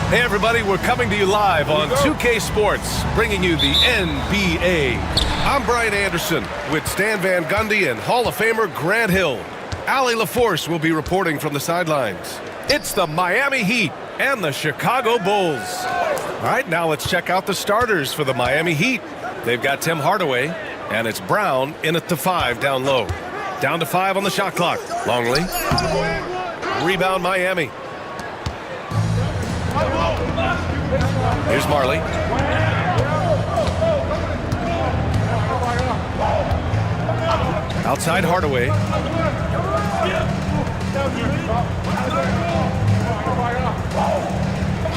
Hey everybody, we're coming to you live on 2K Sports, bringing you the NBA. I'm Brian Anderson with Stan Van Gundy and Hall of Famer Grant Hill. Allie LaForce will be reporting from the sidelines. It's the Miami Heat and the Chicago Bulls. All right, now let's check out the starters for the Miami Heat. They've got Tim Hardaway, and it's Brown in at the 5 down low. Down to 5 on the shot clock. Longley. Rebound Miami. Here's Marley. Outside Hardaway.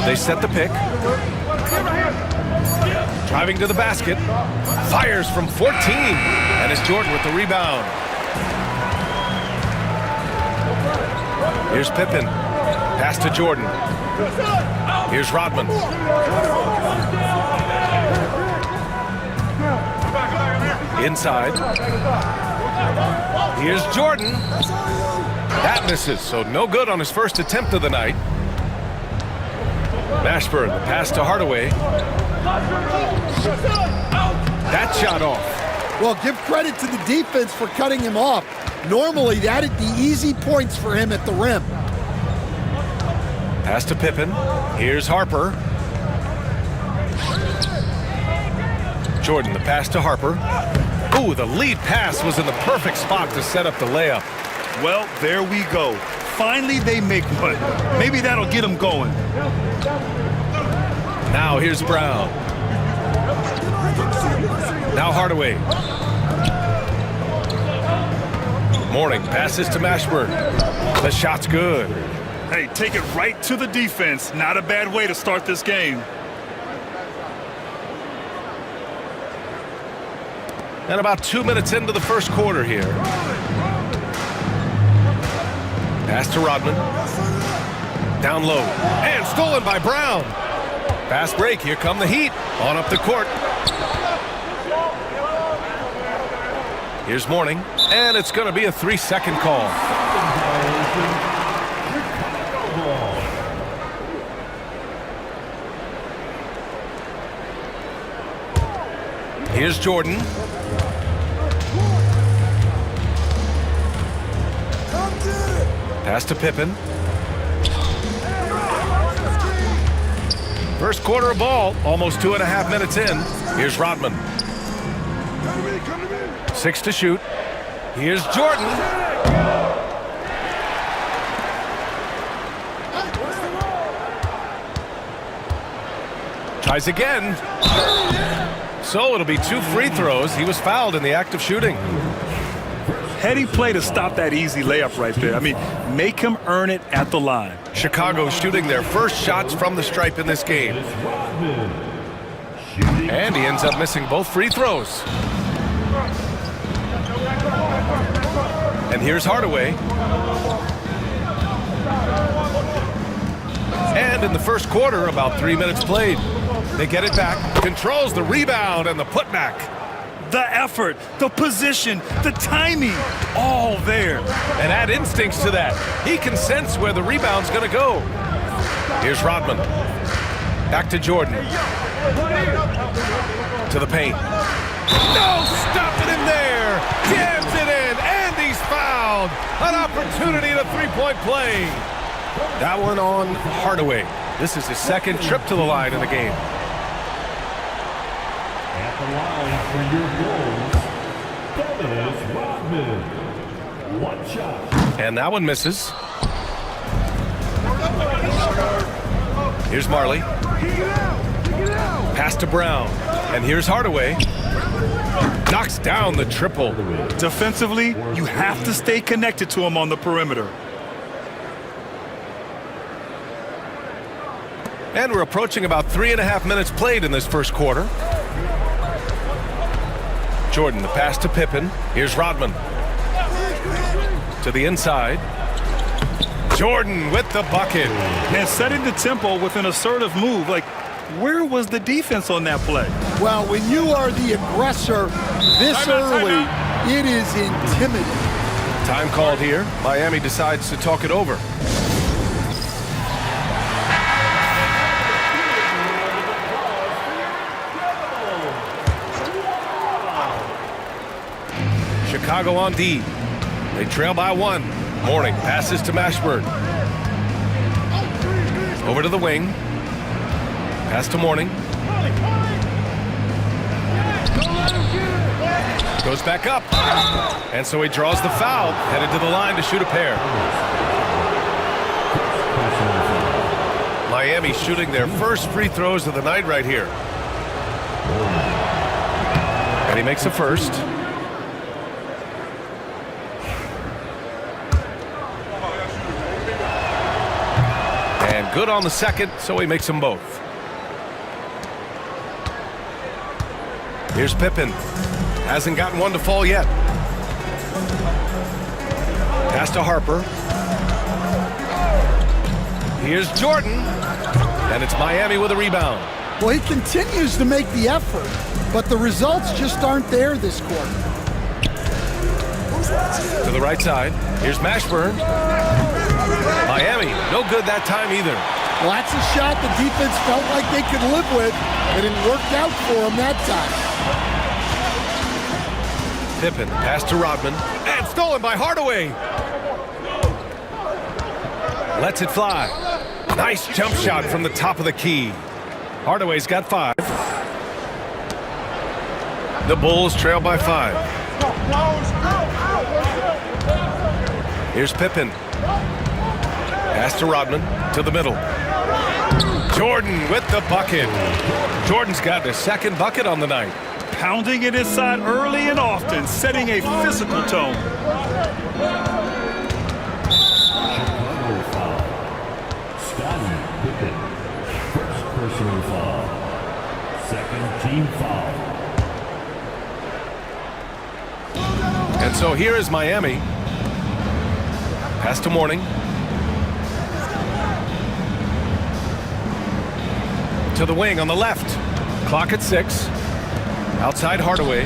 They set the pick. Driving to the basket. Fires from 14. And it's Jordan with the rebound. Here's Pippen. Pass to Jordan. Here's Rodman. Inside. Here's Jordan. That misses, so no good on his first attempt of the night. Mashburn, the pass to Hardaway. That shot off. Well, give credit to the defense for cutting him off. Normally, that'd be easy points for him at the rim. Pass to Pippen. Here's Harper. Jordan, the pass to Harper. Ooh, the lead pass was in the perfect spot to set up the layup. Well, there we go. Finally, they make one. Maybe that'll get them going. Now here's Brown. Now Hardaway. Mourning passes to Mashburn. The shot's good. Hey, take it right to the defense. Not a bad way to start this game. And about 2 minutes into the first quarter here. Pass to Rodman. Down low. And stolen by Brown. Fast break. Here come the Heat. On up the court. Here's Mourning. And it's going to be a 3-second call. Here's Jordan. Pass to Pippen. First quarter of ball, almost 2.5 minutes in. Here's Rodman. 6 to shoot. Here's Jordan. Tries again. So it'll be 2 free throws. He was fouled in the act of shooting. Heady play to stop that easy layup right there. I mean, make him earn it at the line. Chicago shooting their first shots from the stripe in this game. And he ends up missing both free throws. And here's Hardaway. And in the first quarter, about 3 minutes played. They get it back, controls the rebound and the putback. The effort, the position, the timing, all there. And add instincts to that. He can sense where the rebound's going to go. Here's Rodman. Back to Jordan. To the paint. No, stop it in there. Jams it in, and he's fouled. An opportunity at a three-point play. That one on Hardaway. This is his second trip to the line in the game. At the line for your goals, Dennis Rodman. One shot. And that one misses. Here's Marley. Pass to Brown. And here's Hardaway. Knocks down the triple. Defensively, you have to stay connected to him on the perimeter. And we're approaching about 3.5 minutes played in this first quarter. Jordan, the pass to Pippen. Here's Rodman. To the inside. Jordan with the bucket. And setting the tempo with an assertive move. Like, where was the defense on that play? Well, when you are the aggressor this early, it is intimidating. Time called here. Miami decides to talk it over. Chicago on D. They trail by 1. Mourning passes to Mashburn. Over to the wing. Pass to Mourning. Goes back up. And so he draws the foul. Headed to the line to shoot a pair. Miami shooting their first free throws of the night right here. And he makes the first. And good on the second, so he makes them both. Here's Pippen. Hasn't gotten one to fall yet. Pass to Harper. Here's Jordan. And it's Miami with a rebound. Well, he continues to make the effort, but the results just aren't there this quarter. To the right side. Here's Mashburn. Miami, no good that time either. Well, that's a shot the defense felt like they could live with, and it worked out for them that time. Pippen, pass to Rodman, and stolen by Hardaway. Lets it fly. Nice jump shot from the top of the key. Hardaway's got 5. The Bulls trail by 5. Here's Pippen. Pass to Rodman, to the middle. Jordan with the bucket. Jordan's got his second bucket on the night. Pounding it inside early and often, setting a physical tone. Chicago foul. Scottie Pippen. First personal foul. Second team foul. And so here is Miami. Pass to Mourning. To the wing on the left. Clock at 6. Outside Hardaway.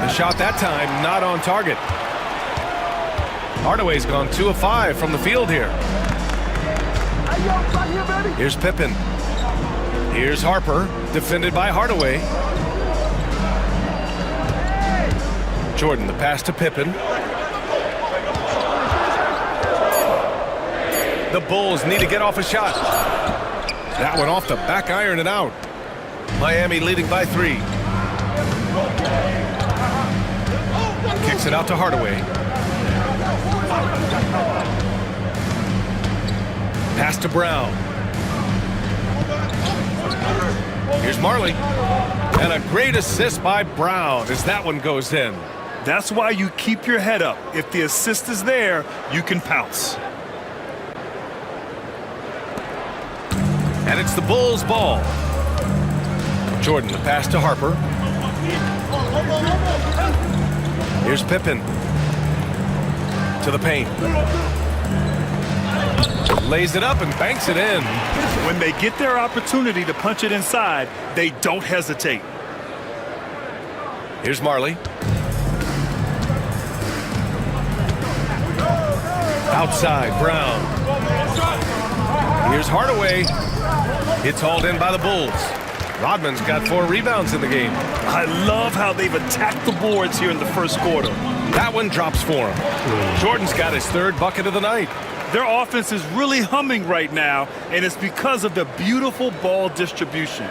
The shot that time not on target. Hardaway's gone 2 of 5 from the field here. Here's Pippen. Here's Harper, defended by Hardaway. Jordan, the pass to Pippen. The Bulls need to get off a shot. That one off the back iron and out. Miami leading by 3. Kicks it out to Hardaway. Pass to Brown. Here's Marley. And a great assist by Brown as that one goes in. That's why you keep your head up. If the assist is there, you can pounce. And it's the Bulls' ball. Jordan, the pass to Harper. Here's Pippen. To the paint. Lays it up and banks it in. When they get their opportunity to punch it inside, they don't hesitate. Here's Marley. Outside, Brown. Here's Hardaway. It's hauled in by the Bulls. Rodman's got 4 rebounds in the game. I love how they've attacked the boards here in the first quarter. That one drops for him. Jordan's got his 3rd bucket of the night. Their offense is really humming right now, and it's because of the beautiful ball distribution.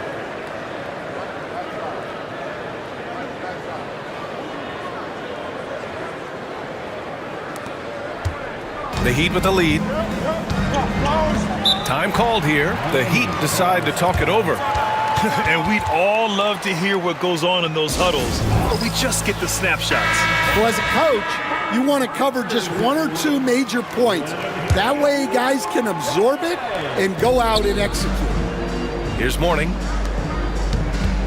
The Heat with the lead. Time called here. The Heat decide to talk it over. And we'd all love to hear what goes on in those huddles, but we just get the snapshots. Well, as a coach, you want to cover just 1 or 2 major points. That way guys can absorb it and go out and execute. Here's Mourning.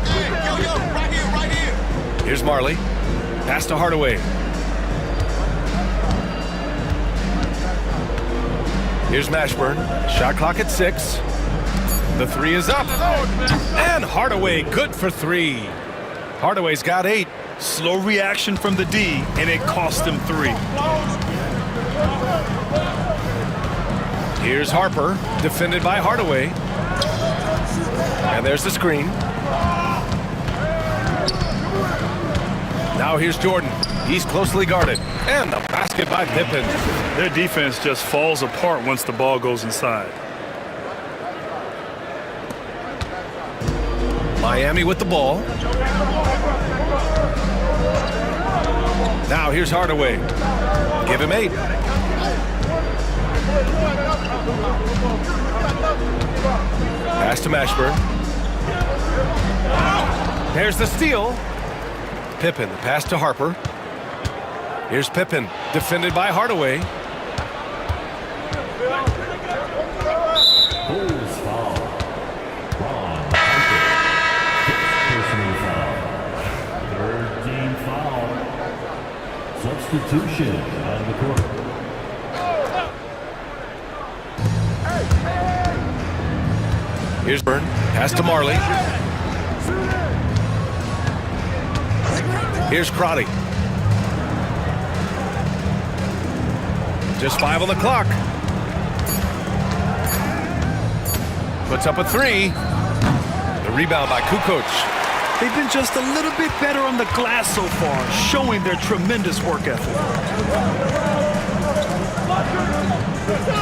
Right here. Here's Marley. Pass to Hardaway. Here's Mashburn. Shot clock at 6. The 3 is up. And Hardaway good for 3. Hardaway's got 8. Slow reaction from the D, and it cost him 3. Here's Harper, defended by Hardaway. And there's the screen. Now here's Jordan. He's closely guarded. And the basket by Pippen. Their defense just falls apart once the ball goes inside. Miami with the ball. Now here's Hardaway. Give him 8. Pass to Mashburn. There's the steal. Pippen, the pass to Harper. Here's Pippen, defended by Hardaway. Bulls foul. Ron Pippen. Personal foul. 13 foul. Substitution on the court. Here's Burn. Pass to Marley. Here's Crotty. Just 5 on the clock. Puts up a 3. The rebound by Kukoc. They've been just a little bit better on the glass so far, showing their tremendous work ethic.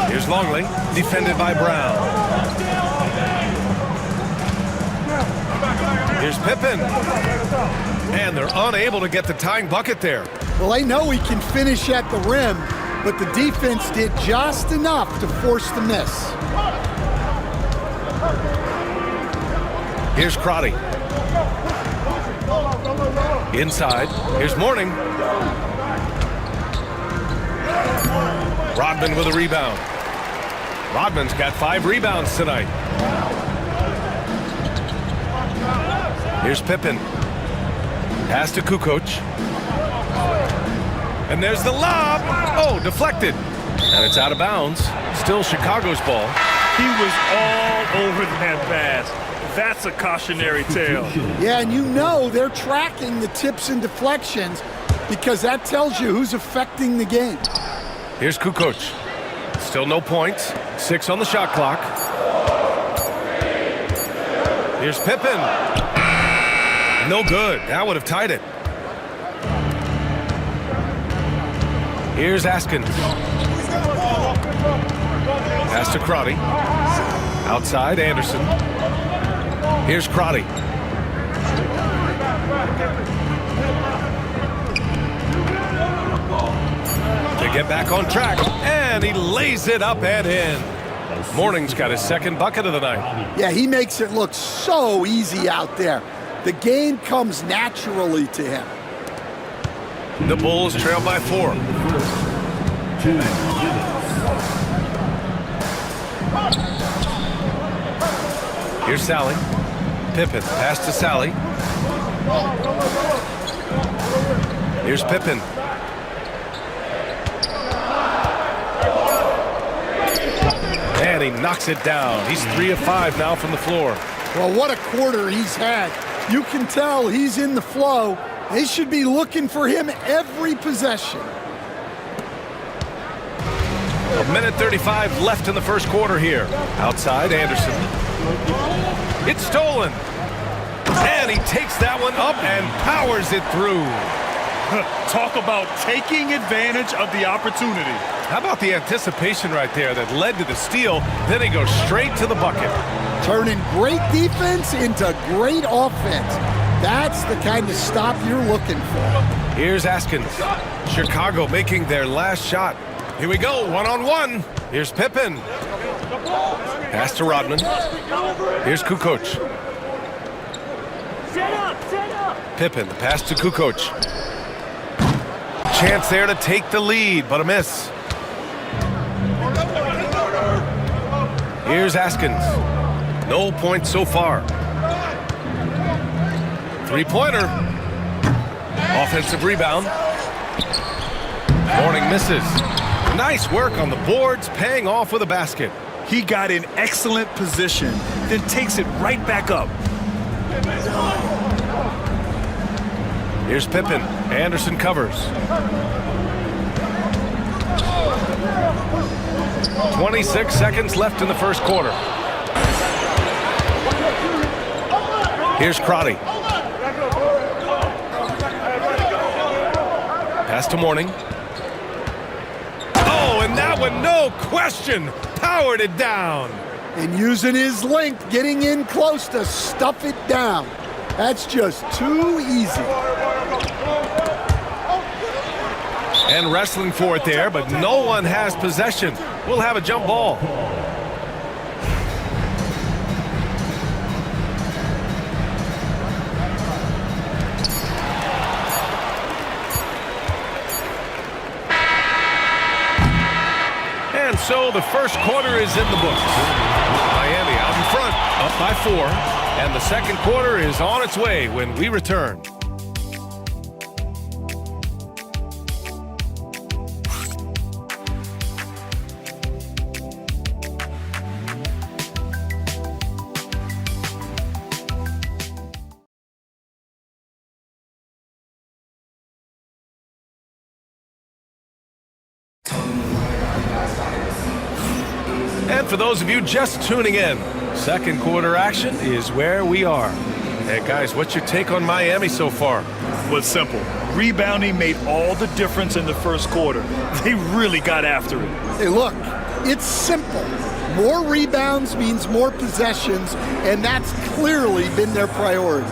Here's Longley, defended by Brown. Here's Pippen. And they're unable to get the tying bucket there. Well, they know he can finish at the rim, but the defense did just enough to force the miss. Here's Crotty. Inside. Here's Mourning. Rodman with a rebound. Rodman's got 5 rebounds tonight. Here's Pippen. Pass to Kukoc. And there's the lob. Oh, deflected. And it's out of bounds. Still Chicago's ball. He was all over that pass. That's a cautionary tale. Yeah, and you know they're tracking the tips and deflections because that tells you who's affecting the game. Here's Kukoc. Still no points. 6 on the shot clock. Here's Pippen. No good. That would have tied it. Here's Askins. Pass to Crotty. Outside, Anderson. Here's Crotty. To get back on track. And he lays it up and in. Mourning's got his 2nd bucket of the night. Yeah, he makes it look so easy out there. The game comes naturally to him. The Bulls trail by 4. 2 minutes. Here's Sally. Pippen, pass to Sally. Here's Pippen. And he knocks it down. He's 3 of 5 now from the floor. Well, what a quarter he's had. You can tell he's in the flow. They should be looking for him every possession. 1:35 left in the first quarter here. Outside, Anderson. It's stolen. And he takes that one up and powers it through. Talk about taking advantage of the opportunity. How about the anticipation right there that led to the steal? Then he goes straight to the bucket. Turning great defense into great offense. That's the kind of stop you're looking for. Here's Askins. Chicago making their last shot. Here we go, 1-on-1. Here's Pippen. Pass to Rodman. Here's Kukoc. Pippen, the pass to Kukoc. Chance there to take the lead, but a miss. Here's Askins. No points so far. 3-pointer. Offensive rebound. Mourning misses. Nice work on the boards, paying off with a basket. He got in excellent position, then takes it right back up. Here's Pippen. Anderson covers. 26 seconds left in the first quarter. Here's Crotty. Pass to Mourning. Oh, and that one, no question, powered it down. And using his length, getting in close to stuff it down. That's just too easy. And wrestling for it there, but no one has possession. We'll have a jump ball. And so the first quarter is in the books. Miami out in front, up by 4. And the second quarter is on its way when we return. And for those of you just tuning in, second quarter action is where we are. Hey guys, what's your take on Miami so far? Well, it's simple. Rebounding made all the difference in the first quarter. They really got after it. Hey, look, it's simple. More rebounds means more possessions, and that's clearly been their priority.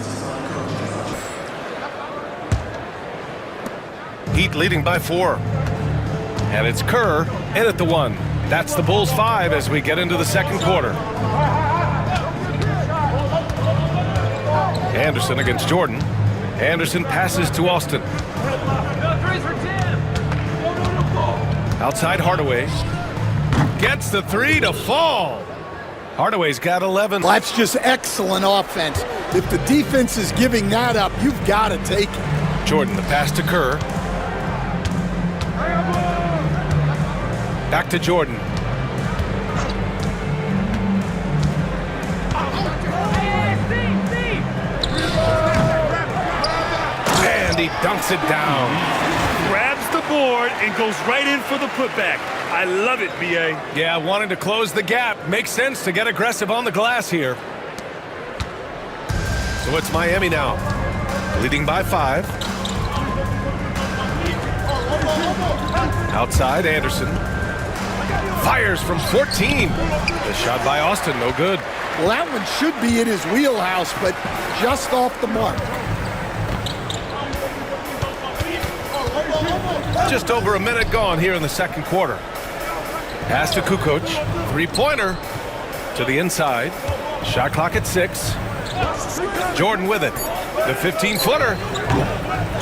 Heat leading by 4. And it's Kerr in at the 1. That's the Bulls 5 as we get into the second quarter. Anderson against Jordan. Anderson passes to Austin. Outside Hardaway. Gets the 3 to fall. Hardaway's got 11. Well, that's just excellent offense. If the defense is giving that up, you've got to take it. Jordan, the pass to Kerr. Back to Jordan. And he dunks it down. Grabs the board and goes right in for the putback. I love it, B.A. Yeah, wanting to close the gap. Makes sense to get aggressive on the glass here. So it's Miami now, leading by 5. Outside, Anderson. Fires from 14. The shot by Austin, no good. Well, that one should be in his wheelhouse, but just off the mark. Just over a minute gone here in the second quarter. Pass to Kukoc. 3-pointer to the inside. Shot clock at 6. Jordan with it. The 15-footer.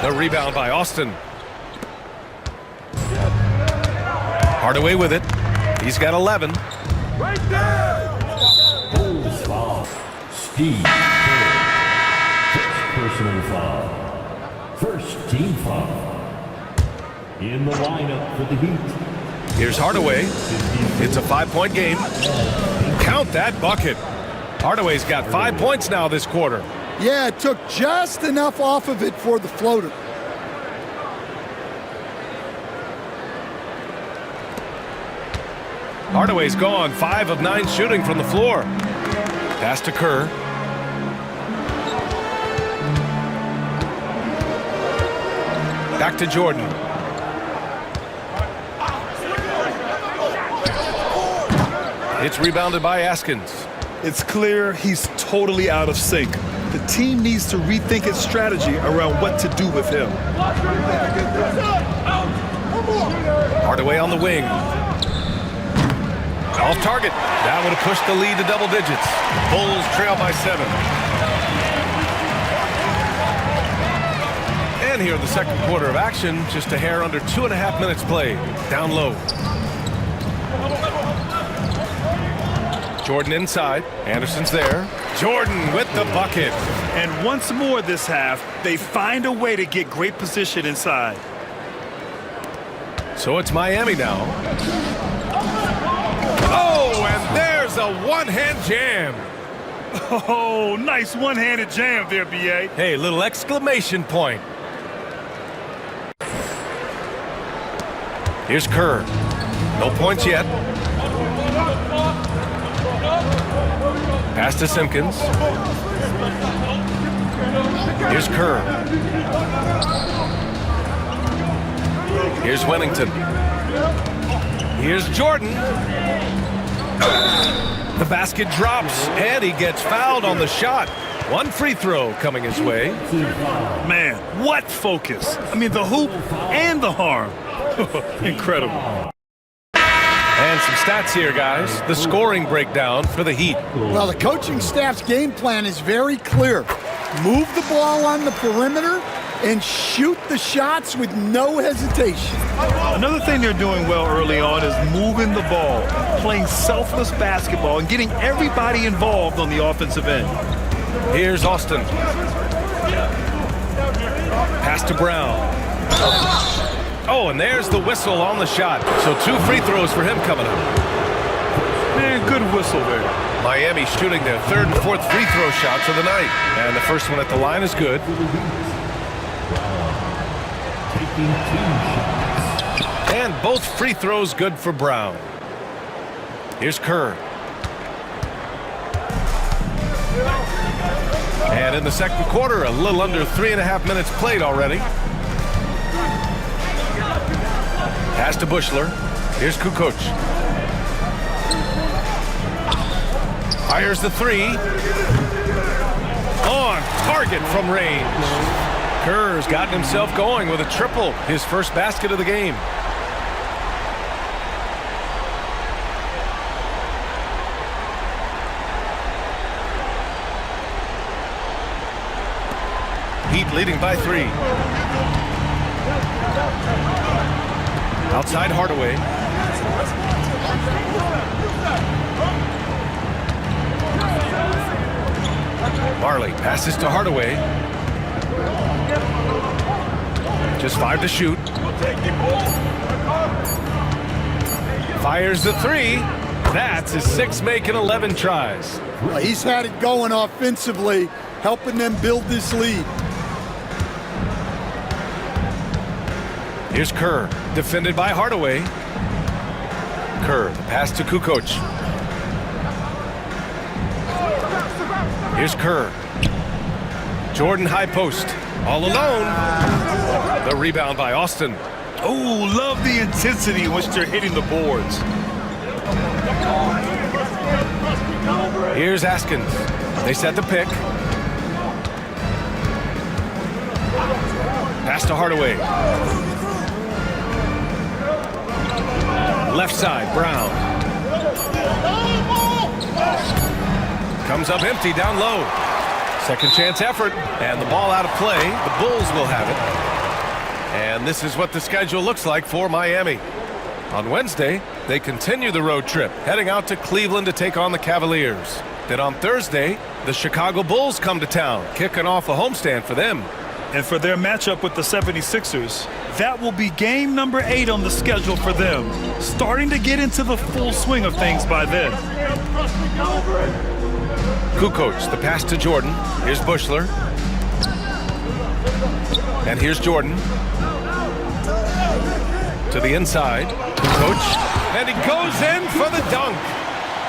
The rebound by Austin. Hardaway with it. He's got 11. Right there! Bulls foul. Steve Kerr. First personal foul. First team foul. In the lineup for the Heat. Here's Hardaway. It's a 5-point game. Count that bucket. Hardaway's got 5 points now this quarter. Yeah, it took just enough off of it for the floater. Hardaway's gone. 5 of 9 shooting from the floor. Pass to Kerr. Back to Jordan. It's rebounded by Askins. It's clear he's totally out of sync. The team needs to rethink its strategy around what to do with him. Hardaway on the wing. Off target. That would have pushed the lead to double digits. Bulls trail by 7. And here in the second quarter of action, just a hair under 2.5 minutes played. Down low. Jordan inside. Anderson's there. Jordan with the bucket. And once more this half, they find a way to get great position inside. So it's Miami now. Oh, and there's a one-hand jam. Oh, nice one-handed jam there, B.A. Hey, little exclamation point. Here's Kerr. No points yet. Pass to Simpkins. Here's Kerr. Here's Wennington. Here's Jordan. The basket drops, and he gets fouled on the shot. One free throw coming his way. Man, what focus. I mean, the hoop and the harm. Incredible. And some stats here, guys. The scoring breakdown for the Heat. Well, the coaching staff's game plan is very clear. Move the ball on the perimeter and shoot the shots with no hesitation. Another thing they're doing well early on is moving the ball, playing selfless basketball, and getting everybody involved on the offensive end. Here's Austin. Pass to Brown. Oh, and there's the whistle on the shot. So 2 free throws for him coming up. Man, good whistle there. Miami shooting their 3rd and 4th free throw shots of the night. And the first one at the line is good. And both free throws good for Brown. Here's Kerr. And in the second quarter, a little under 3.5 minutes played already. Pass to Bushler. Here's Kukoc. Fires the 3. On target from range. Kerr's gotten himself going with a triple, his first basket of the game. Heat leading by 3. Outside Hardaway. Marley passes to Hardaway. Just 5 to shoot. Fires the 3. That's his 6th make in 11 tries. Well, he's had it going offensively, helping them build this lead. Here's Kerr, defended by Hardaway. Kerr, the pass to Kukoc. Here's Kerr. Jordan high post, all alone. The rebound by Austin. Oh, love the intensity in which they're hitting the boards. Here's Askins. They set the pick. Pass to Hardaway. Left side, Brown. Comes up empty down low. Second chance effort, and the ball out of play. The Bulls will have it. And this is what the schedule looks like for Miami. On Wednesday, they continue the road trip, heading out to Cleveland to take on the Cavaliers. Then on Thursday, the Chicago Bulls come to town, kicking off a homestand for them. And for their matchup with the 76ers, that will be game number 8 on the schedule for them, starting to get into the full swing of things by then. Kukoc, the pass to Jordan. Here's Bushler. And here's Jordan. To the inside. Kukoc. And he goes in for the dunk.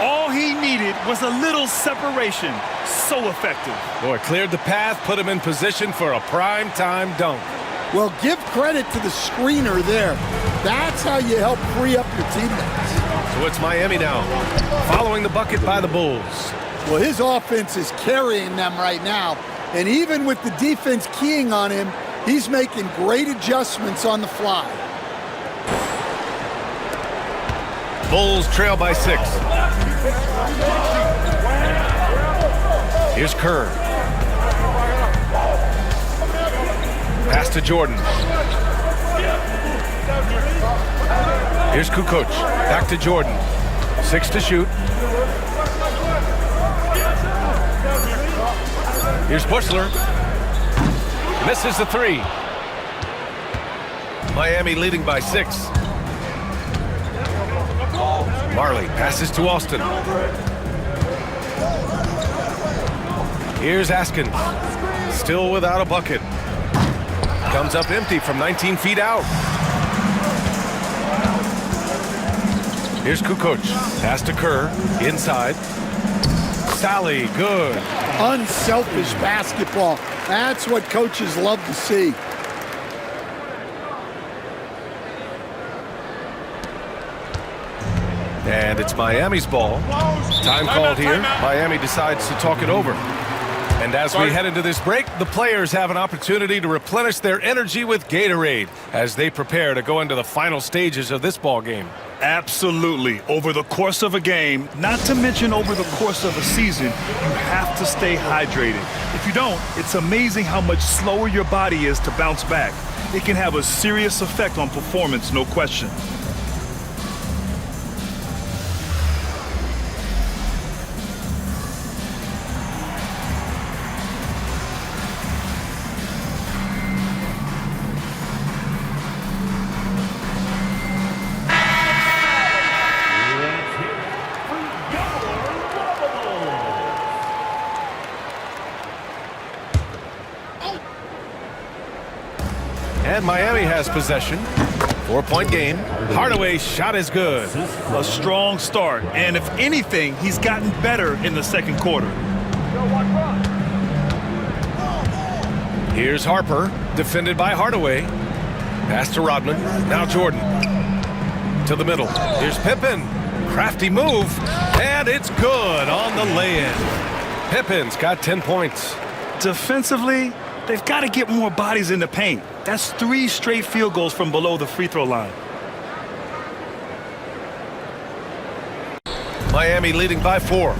All he needed was a little separation. So effective. Boy, cleared the path, put him in position for a prime-time dunk. Well, give credit to the screener there. That's how you help free up your teammates. So it's Miami now, following the bucket by the Bulls. Well, his offense is carrying them right now. And even with the defense keying on him, he's making great adjustments on the fly. Bulls trail by 6. Here's Kerr. Pass to Jordan. Here's Kukoc. Back to Jordan. 6 to shoot. Here's Bushler. Misses the 3. Miami leading by 6. Marley passes to Austin. Here's Askins. Still without a bucket. Comes up empty from 19 feet out. Here's Kukoc. Pass to Kerr. Inside. Sally, good. Unselfish basketball. That's what coaches love to see. And it's Miami's ball. Time called here. Miami decides to talk it over. And as we head into this break, the players have an opportunity to replenish their energy with Gatorade as they prepare to go into the final stages of this ball game. Absolutely. Over the course of a game, not to mention over the course of a season, you have to stay hydrated. If you don't, it's amazing how much slower your body is to bounce back. It can have a serious effect on performance, no question. And Miami has possession. 4-point game. Hardaway's shot is good. A strong start, and if anything, he's gotten better in the second quarter. Here's Harper, defended by Hardaway. Pass to Rodman. Now Jordan. To the middle. Here's Pippen. Crafty move. And it's good on the lay-in. Pippen's got 10 points. Defensively, they've got to get more bodies in the paint. That's 3 straight field goals from below the free throw line. Miami leading by 4.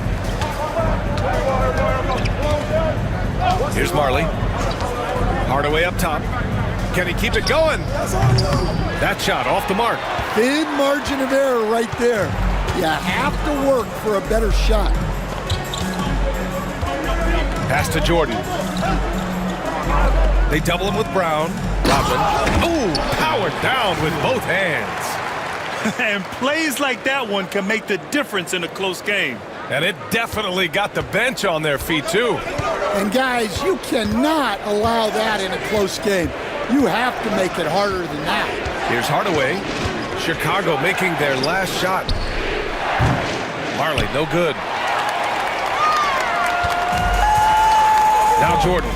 Here's Marley. Hardaway up top. Can he keep it going? That shot off the mark. Thin margin of error right there. You have to work for a better shot. Pass to Jordan. They double him with Brown. Rodman. Oh, powered down with both hands. And plays like that one can make the difference in a close game. And it definitely got the bench on their feet, too. And guys, you cannot allow that in a close game. You have to make it harder than that. Here's Hardaway. Chicago making their last shot. Marley, no good. Now Jordan.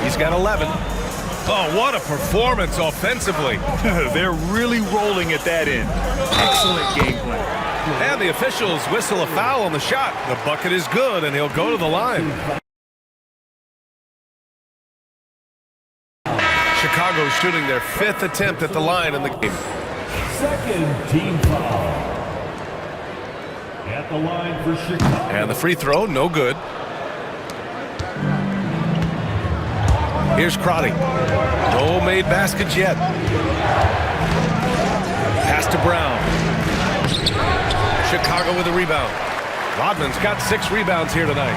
He's got 11. Oh, what a performance offensively. They're really rolling at that end. Excellent game plan. And the officials whistle a foul on the shot. The bucket is good, and he'll go to the line. Chicago shooting their 5th attempt at the line in the game. Second team foul. At the line for Chicago. And the free throw, no good. Here's Crotty. No made baskets yet. Pass to Brown. Chicago with a rebound. Rodman's got 6 rebounds here tonight.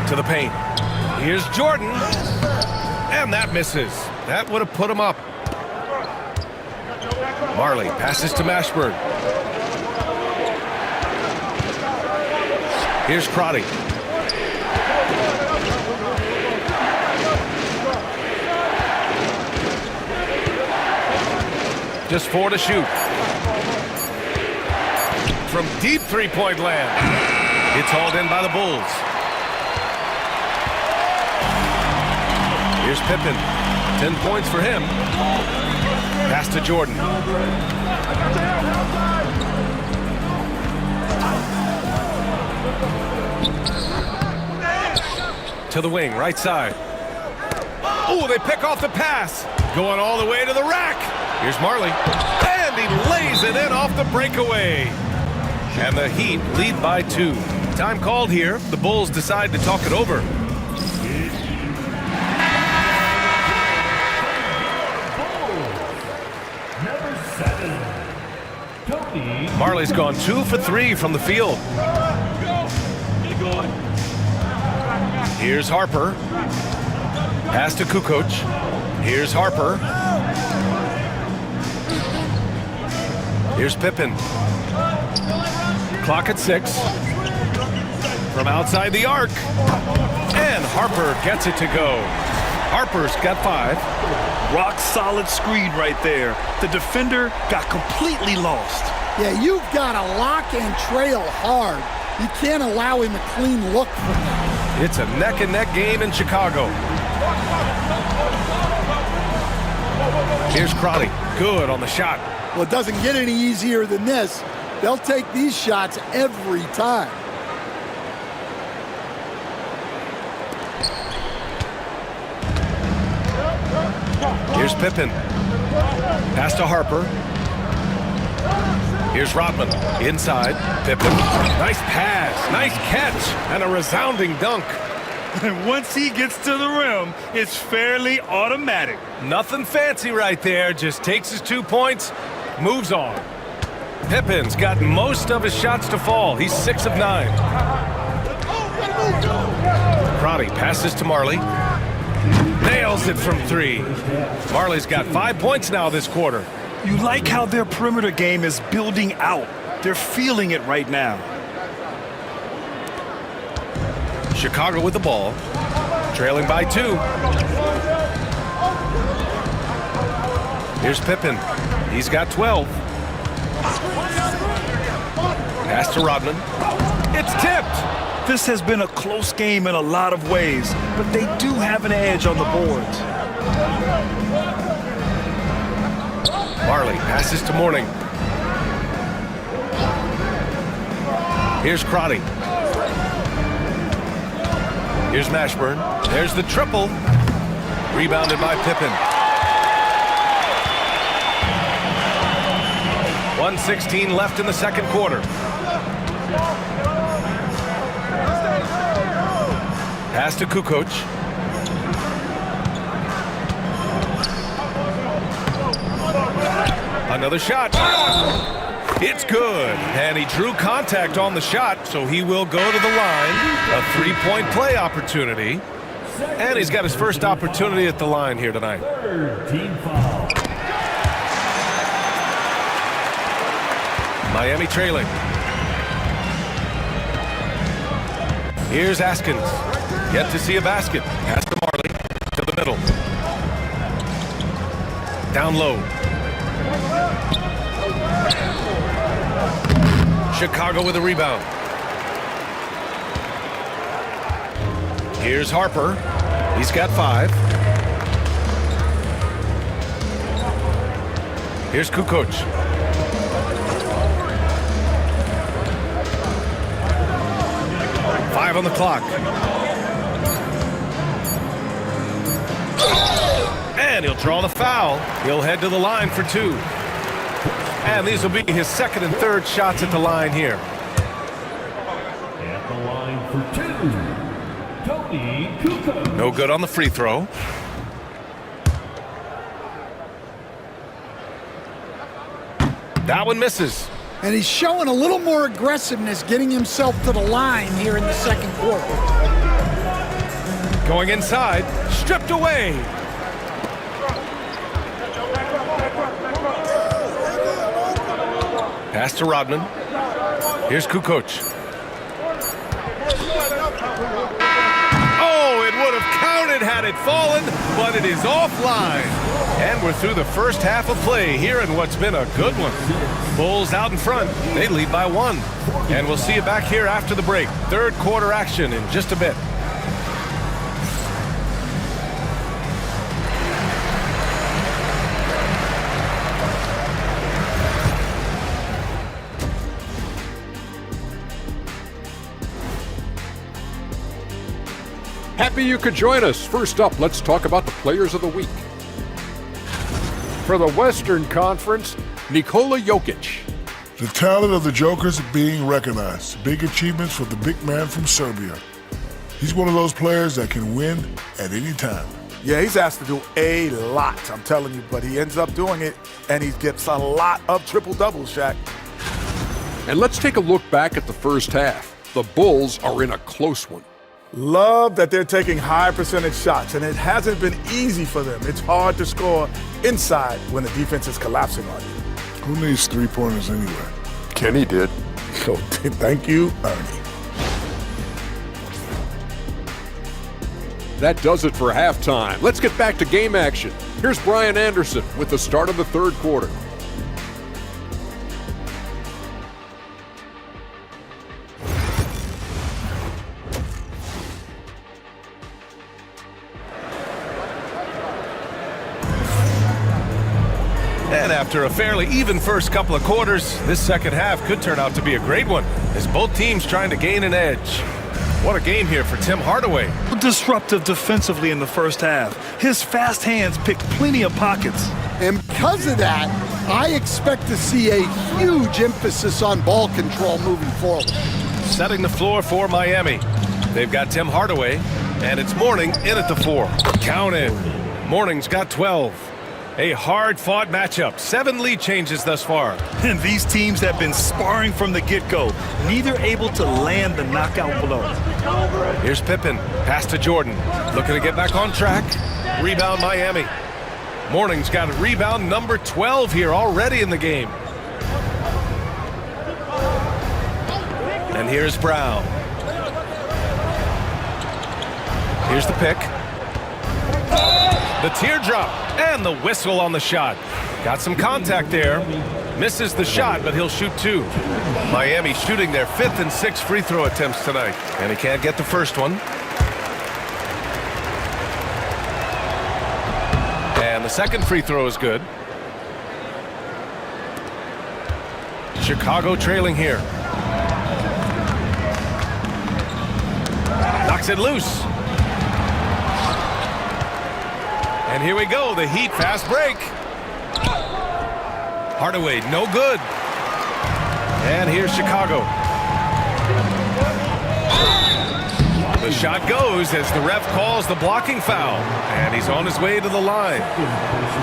To the paint. Here's Jordan. And that misses. That would have put him up. Marley passes to Mashburn. Here's Crotty. Just 4 to shoot. From deep three-point land. It's hauled in by the Bulls. Here's Pippen. 10 points for him. Pass to Jordan. To the wing, right side. Oh, they pick off the pass. Going all the way to the rack. Here's Marley. And he lays it in off the breakaway. And the Heat lead by 2. Time called here. The Bulls decide to talk it over. Marley's gone 2 for 3 from the field. Here's Harper. Pass to Kukoc. Here's Harper. Here's Pippen. Clock at 6. From outside the arc. And Harper gets it to go. Harper's got 5. Rock solid screen right there. The defender got completely lost. Yeah, you've got to lock and trail hard. You can't allow him a clean look from that. It's a neck-and-neck game in Chicago. Here's Crotty. Good on the shot. Well, it doesn't get any easier than this. They'll take these shots every time. Here's Pippen. Pass to Harper. Here's Rodman. Inside. Pippen. Nice pass. Nice catch. And a resounding dunk. And once he gets to the rim, it's fairly automatic. Nothing fancy right there. Just takes his 2 points, moves on. Pippen's got most of his shots to fall. He's 6 of 9. Crotty passes to Marley. Nails it from 3. Marley's got 5 points now this quarter. You like how their perimeter game is building out. They're feeling it right now. Chicago with the ball, trailing by 2. Here's Pippen. He's got 12. Pass to Rodman. It's tipped. This has been a close game in a lot of ways, but they do have an edge on the boards. Marley passes to Mourning. Here's Crotty. Here's Mashburn. There's the triple. Rebounded by Pippen. 1:16 left in the second quarter. Pass to Kukoc. Another shot. It's good. And he drew contact on the shot, so he will go to the line. A 3-point play opportunity. And he's got his first opportunity at the line here tonight. Team foul. Miami trailing. Here's Askins. Yet to see a basket. Pass to Marley. To the middle. Down low. Chicago with a rebound. Here's Harper. He's got 5. Here's Kukoc. Five on the clock. And he'll draw the foul. He'll head to the line for 2. And these will be his second and third shots at the line here. At the line for 2, Tony Kukoc. No good on the free throw. That one misses. And he's showing a little more aggressiveness getting himself to the line here in the second quarter. Going inside. Stripped away. Pass to Rodman. Here's Kukoc. Oh, it would have counted had it fallen, but it is offline. And we're through the first half of play here in what's been a good one. Bulls out in front. They lead by 1. And we'll see you back here after the break. Third quarter action in just a bit. Happy you could join us. First up, let's talk about the players of the week. For the Western Conference, Nikola Jokic. The talent of the Jokers being recognized. Big achievements for the big man from Serbia. He's one of those players that can win at any time. Yeah, he's asked to do a lot, I'm telling you, but he ends up doing it, and he gets a lot of triple-doubles, Shaq. And let's take a look back at the first half. The Bulls are in a close one. Love that they're taking high percentage shots, and it hasn't been easy for them. It's hard to score inside when the defense is collapsing on you. Who needs three-pointers anyway? Kenny did. So thank you, Ernie. That does it for halftime. Let's get back to game action. Here's Brian Anderson with the start of the third quarter. And after a fairly even first couple of quarters, this second half could turn out to be a great one as both teams trying to gain an edge. What a game here for Tim Hardaway. Disruptive defensively in the first half. His fast hands picked plenty of pockets. And because of that, I expect to see a huge emphasis on ball control moving forward. Setting the floor for Miami. They've got Tim Hardaway, and it's Mourning in at the 4. Count in. Mourning's got 12. A hard-fought matchup. 7 lead changes thus far. And these teams have been sparring from the get-go, neither able to land the knockout blow. Here's Pippen. Pass to Jordan. Looking to get back on track. Rebound Miami. Mourning's got rebound number 12 here already in the game. And here's Brown. Here's the pick. The teardrop and the whistle on the shot. Got some contact there. Misses the shot, but he'll shoot 2. Miami shooting their 5th and 6th free throw attempts tonight. And he can't get the first one. And the second free throw is good. Chicago trailing here. Knocks it loose. And here we go, the Heat fast break. Hardaway, no good. And here's Chicago. The shot goes as the ref calls the blocking foul. And he's on his way to the line.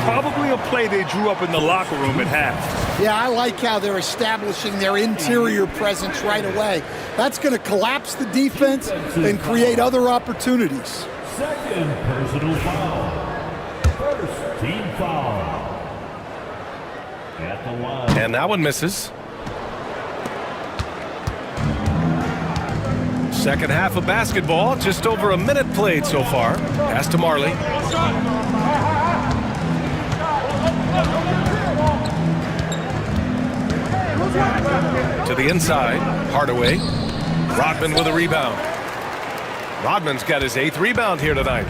Probably a play they drew up in the locker room at half. Yeah, I like how they're establishing their interior presence right away. That's going to collapse the defense and create other opportunities. Second personal foul. First team foul. At the line. And that one misses. Second half of basketball, just over a minute played so far. Pass to Marley. To the inside, Hardaway. Rodman with a rebound. Rodman's got his 8th rebound here tonight.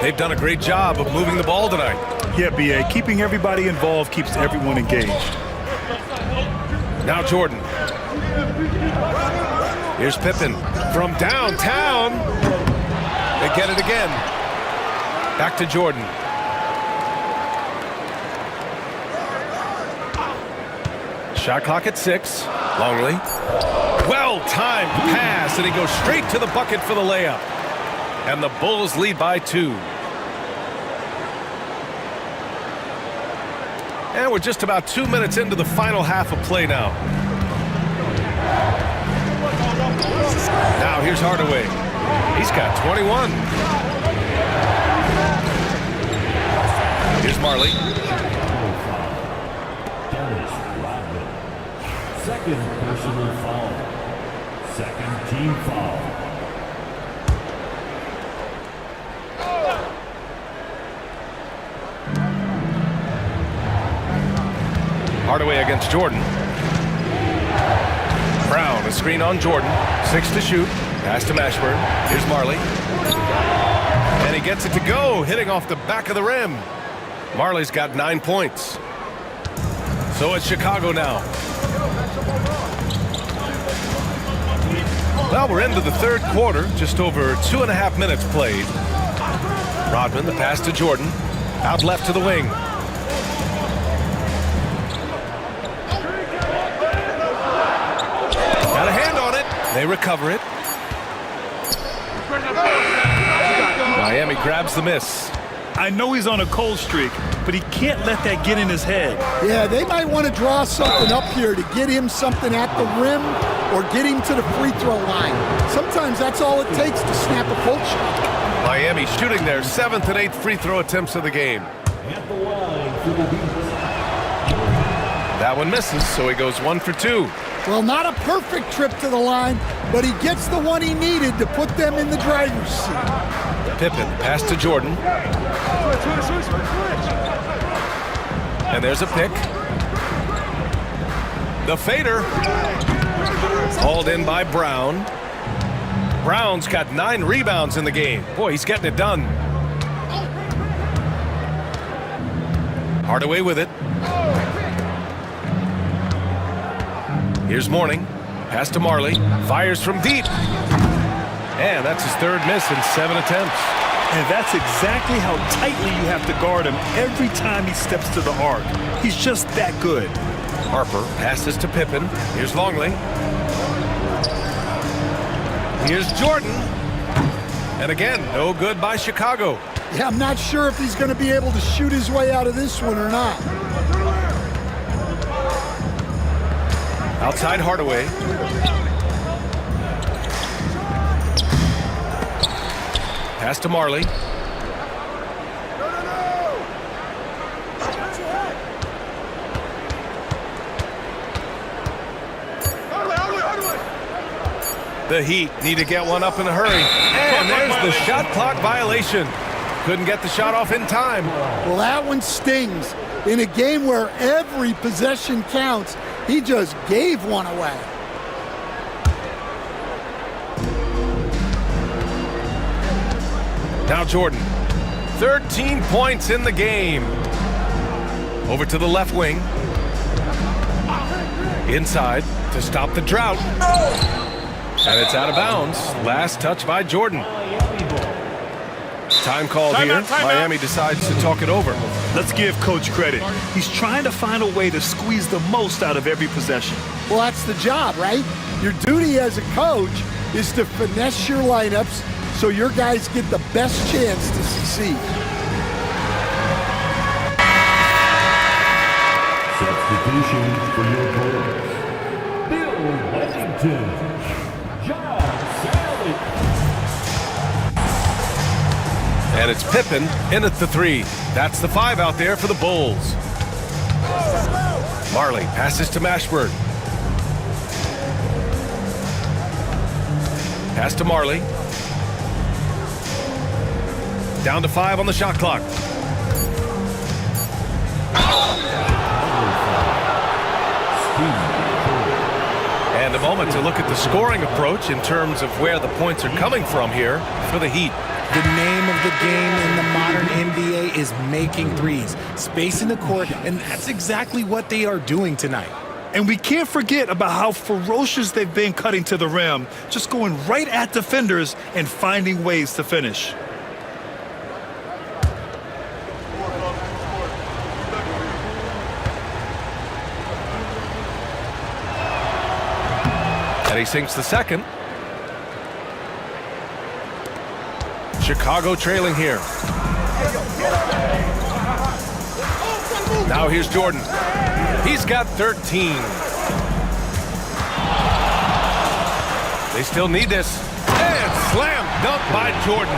They've done a great job of moving the ball tonight. Yeah, B.A., keeping everybody involved keeps everyone engaged. Now Jordan. Here's Pippen from downtown. They get it again. Back to Jordan. Shot clock at 6. Longley. Well-timed pass, and he goes straight to the bucket for the layup. And the Bulls lead by 2. And we're just about 2 minutes into the final half of play now. Now here's Hardaway. He's got 21. Here's Marley. Second personal foul. Second team foul. Hardaway against Jordan. Brown, a screen on Jordan. 6 to shoot. Pass to Mashburn. Here's Marley. And he gets it to go, hitting off the back of the rim. Marley's got 9 points. So it's Chicago now. Well, we're into the third quarter. Just over 2.5 minutes played. Rodman, the pass to Jordan. Out left to the wing. Got a hand on it. They recover it. Miami grabs the miss. I know he's on a cold streak, but he can't let that get in his head. Yeah, they might want to draw something up here to get him something at the rim or get him to the free throw line. Sometimes that's all it takes to snap a cold shot. Miami shooting their 7th and 8th free throw attempts of the game. At the line for the Heat. That one misses, so he goes 1 for 2. Well, not a perfect trip to the line, but he gets the one he needed to put them in the driver's seat. Pippen, pass to Jordan. And there's a pick. The fader. Hauled in by Brown. Brown's got 9 rebounds in the game. Boy, he's getting it done. Hardaway with it. Here's Mourning. Pass to Marley. Fires from deep. And that's his third miss in 7 attempts. And that's exactly how tightly you have to guard him every time he steps to the arc. He's just that good. Harper passes to Pippen. Here's Longley. Here's Jordan. And again, no good by Chicago. Yeah, I'm not sure if he's going to be able to shoot his way out of this one or not. Outside Hardaway. Pass to Marley. The Heat need to get one up in a hurry. And there's the shot clock violation. Couldn't get the shot off in time. Well, that one stings. In a game where every possession counts, he just gave one away. Now Jordan. 13 points in the game. Over to the left wing. Inside to stop the drought. And it's out of bounds. Last touch by Jordan. Time called here. Miami decides to talk it over. Let's give Coach credit. He's trying to find a way to squeeze the most out of every possession. Well, that's the job, right? Your duty as a coach is to finesse your lineups so your guys get the best chance to succeed. Substitutions for your goals. Bill Wellington. And it's Pippen in at the 3. That's the 5 out there for the Bulls. Marley passes to Mashburn. Pass to Marley. Down to 5 on the shot clock. And a moment to look at the scoring approach in terms of where the points are coming from here for the Heat. The name of the game in the modern NBA is making threes, spacing the court, and that's exactly what they are doing tonight. And we can't forget about how ferocious they've been cutting to the rim, just going right at defenders and finding ways to finish. And he sinks the second. Chicago trailing here. Now here's Jordan. He's got 13. They still need this. And slam dunk by Jordan.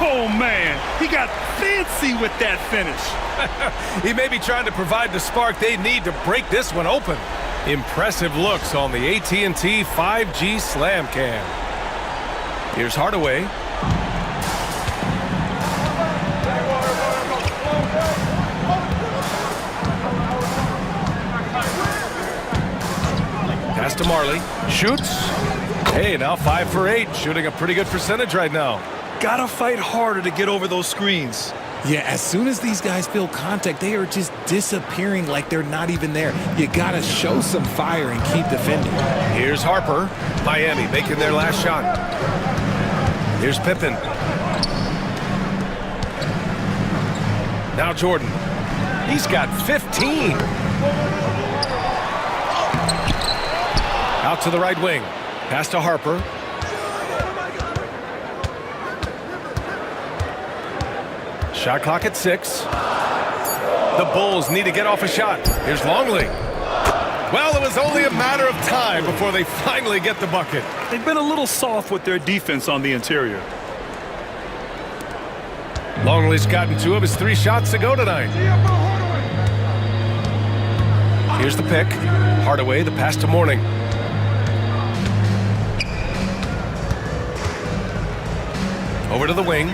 Oh, man, he got fancy with that finish. He may be trying to provide the spark they need to break this one open. Impressive looks on the AT&T 5G Slam Cam. Here's Hardaway. Pass to Marley. Shoots. Hey, now 5 for 8. Shooting a pretty good percentage right now. Gotta fight harder to get over those screens. Yeah, as soon as these guys feel contact, they are just disappearing like they're not even there. You gotta show some fire and keep defending. Here's Harper. Miami making their last shot. Here's Pippen. Now Jordan. He's got 15. Out to the right wing. Pass to Harper. Shot clock at 6. The Bulls need to get off a shot. Here's Longley. Well, it was only a matter of time before they finally get the bucket. They've been a little soft with their defense on the interior. Longley's gotten 2 of his 3 shots to go tonight. Here's the pick. Hardaway, the pass to Mourning. Over to the wing.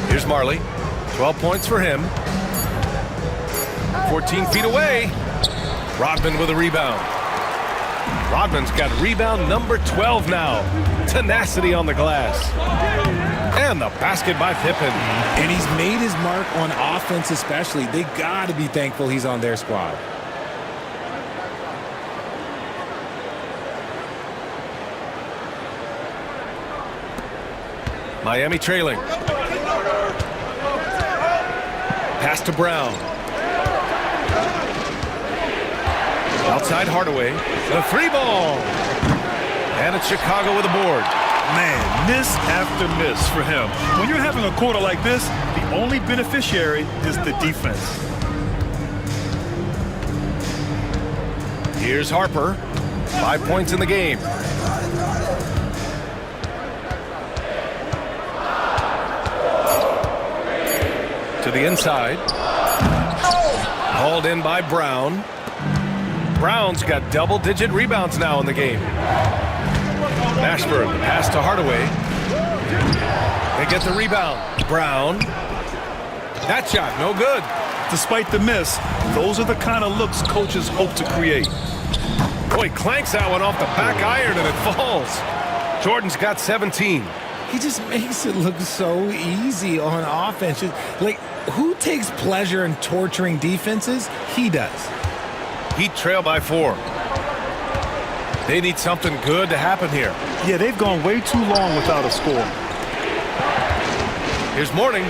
Here's Marley. 12 points for him. 14 feet away. Rodman with a rebound. Rodman's got rebound number 12 now. Tenacity on the glass. And the basket by Pippen. And he's made his mark on offense especially. They got to be thankful he's on their squad. Miami trailing. Pass to Brown. Outside Hardaway. The three ball. And it's Chicago with a board. Man, miss after miss for him. When you're having a quarter like this, the only beneficiary is the defense. Here's Harper. 5 points in the game. To the inside. Hauled in by Brown. Brown's got double-digit rebounds now in the game. Ashburn, pass to Hardaway. They get the rebound. Brown. That shot, no good. Despite the miss, those are the kind of looks coaches hope to create. Boy, clanks that one off the back iron and it falls. Jordan's got 17. He just makes it look so easy on offense. Like, who takes pleasure in torturing defenses? He does. Heat trail by 4. They need something good to happen here. Yeah, they've gone way too long without a score. Here's Mourning.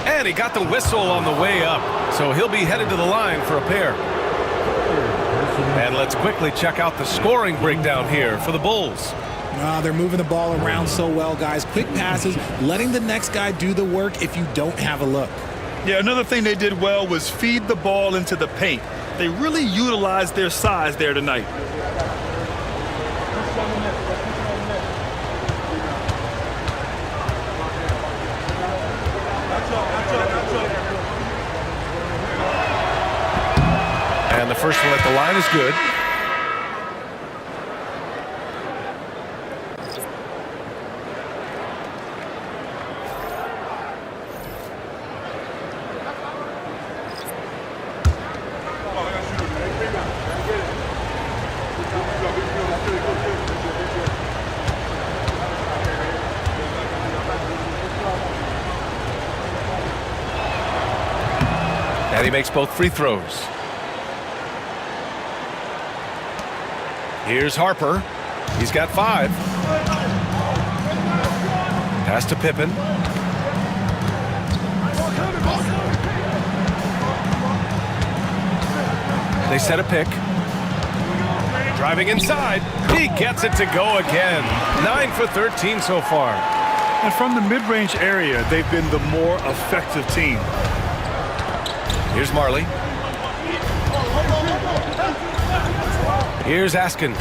And he got the whistle on the way up. So he'll be headed to the line for a pair. And let's quickly check out the scoring breakdown here for the Bulls. They're moving the ball around so well, guys. Quick passes, letting the next guy do the work if you don't have a look. Yeah, another thing they did well was feed the ball into the paint. They really utilized their size there tonight. And the first one at the line is good. And he makes both free throws. Here's Harper. He's got 5. Pass to Pippen. They set a pick. Driving inside. He gets it to go again. 9 for 13 so far. And from the mid-range area, they've been the more effective team. Here's Marley. Here's Askins.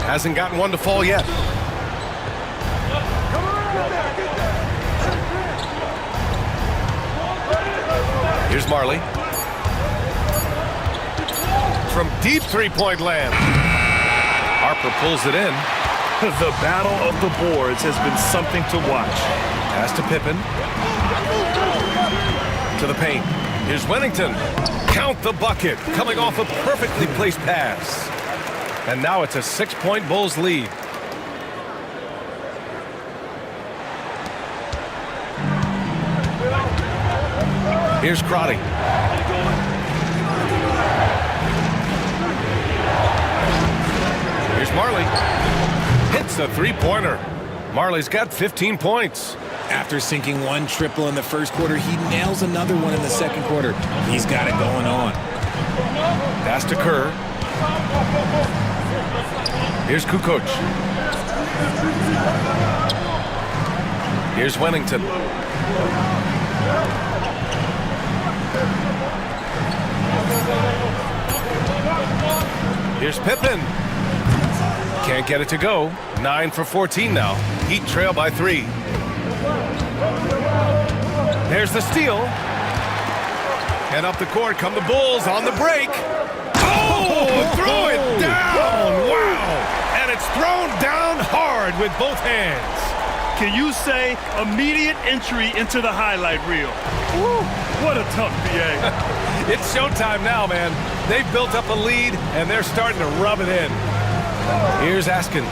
Hasn't gotten one to fall yet. Here's Marley. From deep three-point land. Harper pulls it in. The battle of the boards has been something to watch. Pass to Pippen. To the paint. Here's Wennington. Count the bucket. Coming off a perfectly placed pass. And now it's a 6-point Bulls lead. Here's Crotty. Here's Marley. Hits the three-pointer. Marley's got 15 points. After sinking one triple in the first quarter, he nails another one in the second quarter. He's got it going on. Pass to Kerr. Here's Kukoc. Here's Wennington. Here's Pippen. Can't get it to go. 9 for 14 now. Heat trail by 3. There's the steal. And up the court come the Bulls on the break. Oh, throw it down. Wow. And it's thrown down hard with both hands. Can you say immediate entry into the highlight reel? Woo, what a tough BA. It's showtime now, man. They've built up a lead, and they're starting to rub it in. Here's Askins.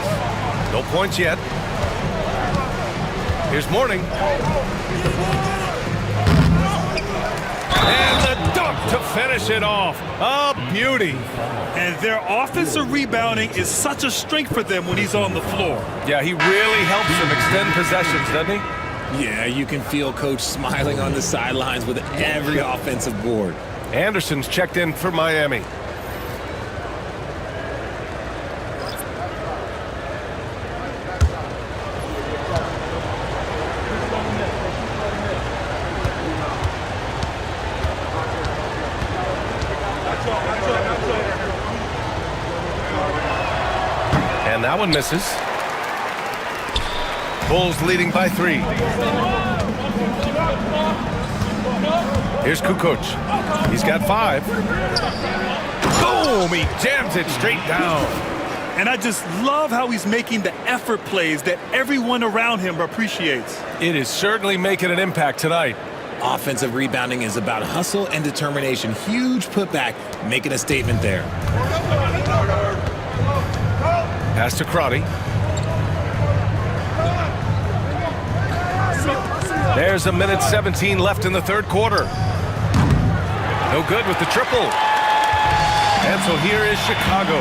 No points yet. Here's Mourning. And the dunk to finish it off. A beauty. And their offensive rebounding is such a strength for them when he's on the floor. Yeah, he really helps them extend possessions, doesn't he? Yeah, you can feel Coach smiling on the sidelines with every offensive board. Anderson's checked in for Miami. And that one misses. Bulls leading by 3. Here's Kukoc. He's got 5. Boom! He jams it straight down. And I just love how he's making the effort plays that everyone around him appreciates. It is certainly making an impact tonight. Offensive rebounding is about hustle and determination. Huge putback, making a statement there. Pass to Crotty. There's 1:17 left in the third quarter. No good with the triple. And so here is Chicago.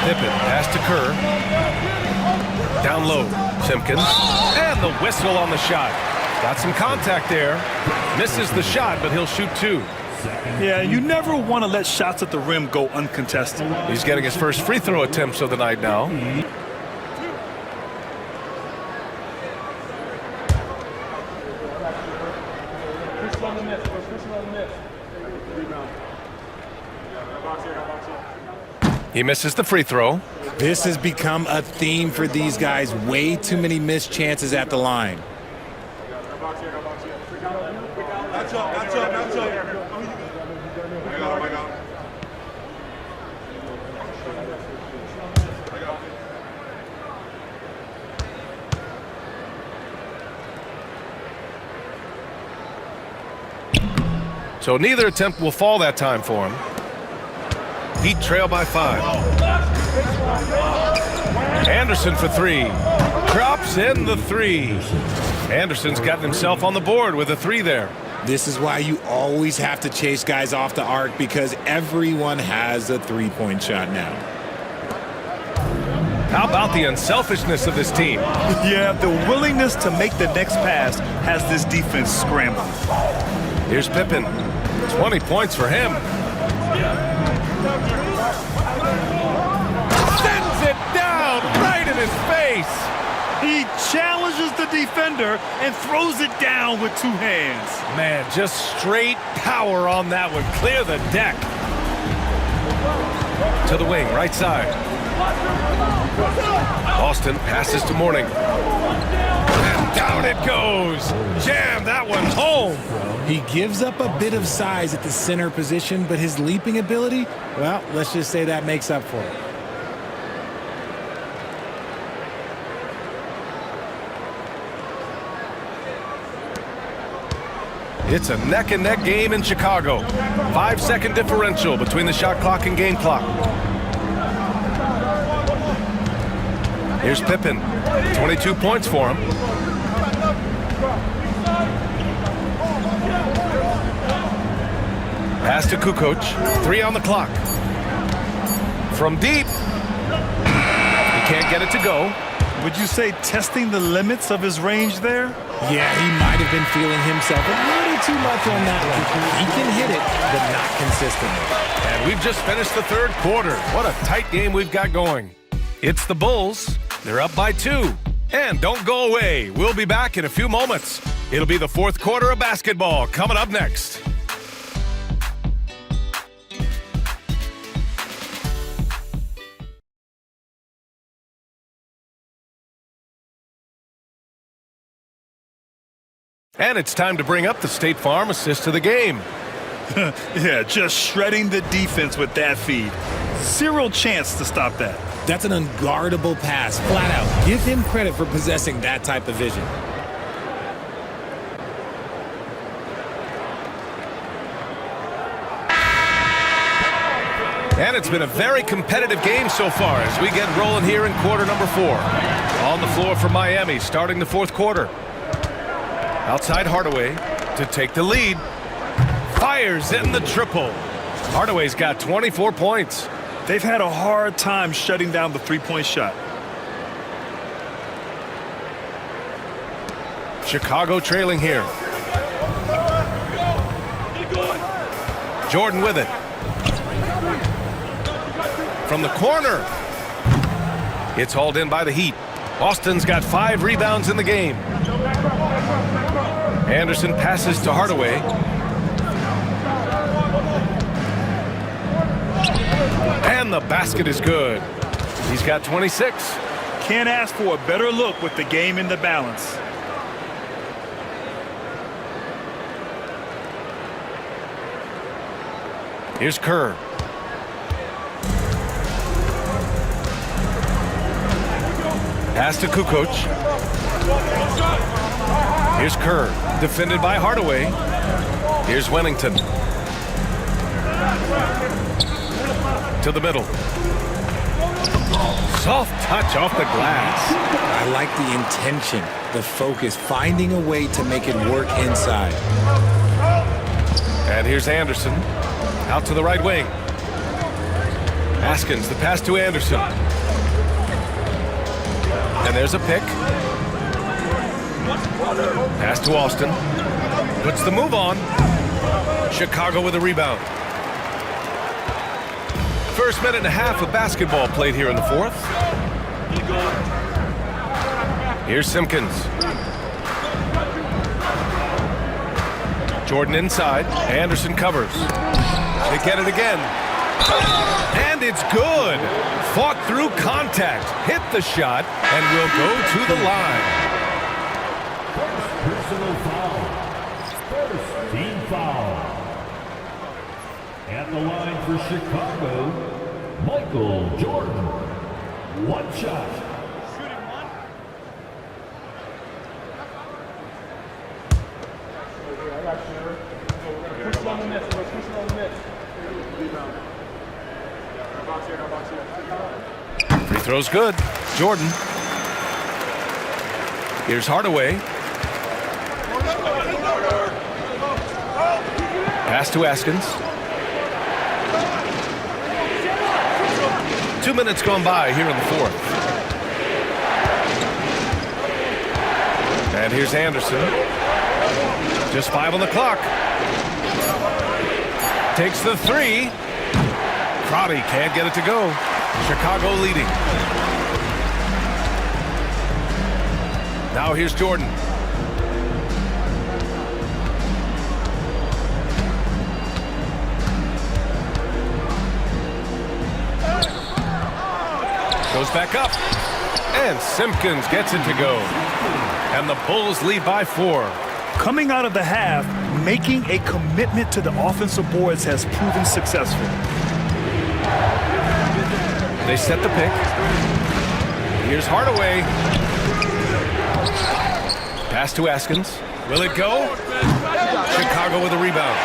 Pippen pass to Kerr. Down low, Simpkins. And the whistle on the shot. Got some contact there. Misses the shot, but he'll shoot 2. Yeah, you never want to let shots at the rim go uncontested. He's getting his first free throw attempts of the night now. He misses the free throw. This has become a theme for these guys. Way too many missed chances at the line. So neither attempt will fall that time for him. Heat trail by 5. Anderson for 3. Drops in the 3. Anderson's gotten himself on the board with a 3 there. This is why you always have to chase guys off the arc, because everyone has a three-point shot now. How about the unselfishness of this team? Yeah, the willingness to make the next pass has this defense scrambling. Here's Pippen. 20 points for him. Sends it down right in his face. He challenges the defender and throws it down with 2 hands. Man, just straight power on that one. Clear the deck. To the wing, right side. Austin passes to Mourning. And down it goes. Jam that one home. He gives up a bit of size at the center position, but his leaping ability, well, let's just say that makes up for it. It's a neck-and-neck game in Chicago. 5-second differential between the shot clock and game clock. Here's Pippen. 22 points for him. Pass to Kukoc. 3 on the clock. From deep. He can't get it to go. Would you say testing the limits of his range there? Yeah, he might have been feeling himself a little too much on that one. He can hit it, but not consistently. And we've just finished the third quarter. What a tight game we've got going. It's the Bulls. They're up by 2. And don't go away. We'll be back in a few moments. It'll be the fourth quarter of basketball coming up next. And it's time to bring up the State Farm assist of the game. Yeah, just shredding the defense with that feed. Zero chance to stop that. That's an unguardable pass, flat out. Give him credit for possessing that type of vision. And it's been a very competitive game so far as we get rolling here in quarter number 4. On the floor for Miami, starting the fourth quarter. Outside Hardaway to take the lead. Fires in the triple. Hardaway's got 24 points. They've had a hard time shutting down the three-point shot. Chicago trailing here. Jordan with it. From the corner. It's hauled in by the Heat. Austin's got 5 rebounds in the game. Anderson passes to Hardaway. And the basket is good. He's got 26. Can't ask for a better look with the game in the balance. Here's Kerr. Pass to Kukoc. Here's Kerr, defended by Hardaway. Here's Wennington. To the middle. Soft touch off the glass. I like the intention, the focus, finding a way to make it work inside. And here's Anderson. Out to the right wing. Askins, the pass to Anderson. And there's a pick. Pass to Austin. Puts the move on. Chicago with a rebound. First minute and a half of basketball played here in the fourth. Here's Simpkins. Jordan inside. Anderson covers. They get it again. And it's good. Fought through contact. Hit the shot and will go to the line. Personal foul. First team foul. At the line for Chicago, Michael Jordan. One shot. Free throw's good. Jordan. Here's Hardaway. Pass to Askins. 2 minutes gone by here in the fourth. And here's Anderson. Just 5 on the clock. Takes the 3. Crotty can't get it to go. Chicago leading. Now here's Jordan. Goes back up. And Simpkins gets it to go. And the Bulls lead by 4. Coming out of the half, making a commitment to the offensive boards has proven successful. They set the pick. Here's Hardaway. Pass to Askins. Will it go? Chicago with a rebound.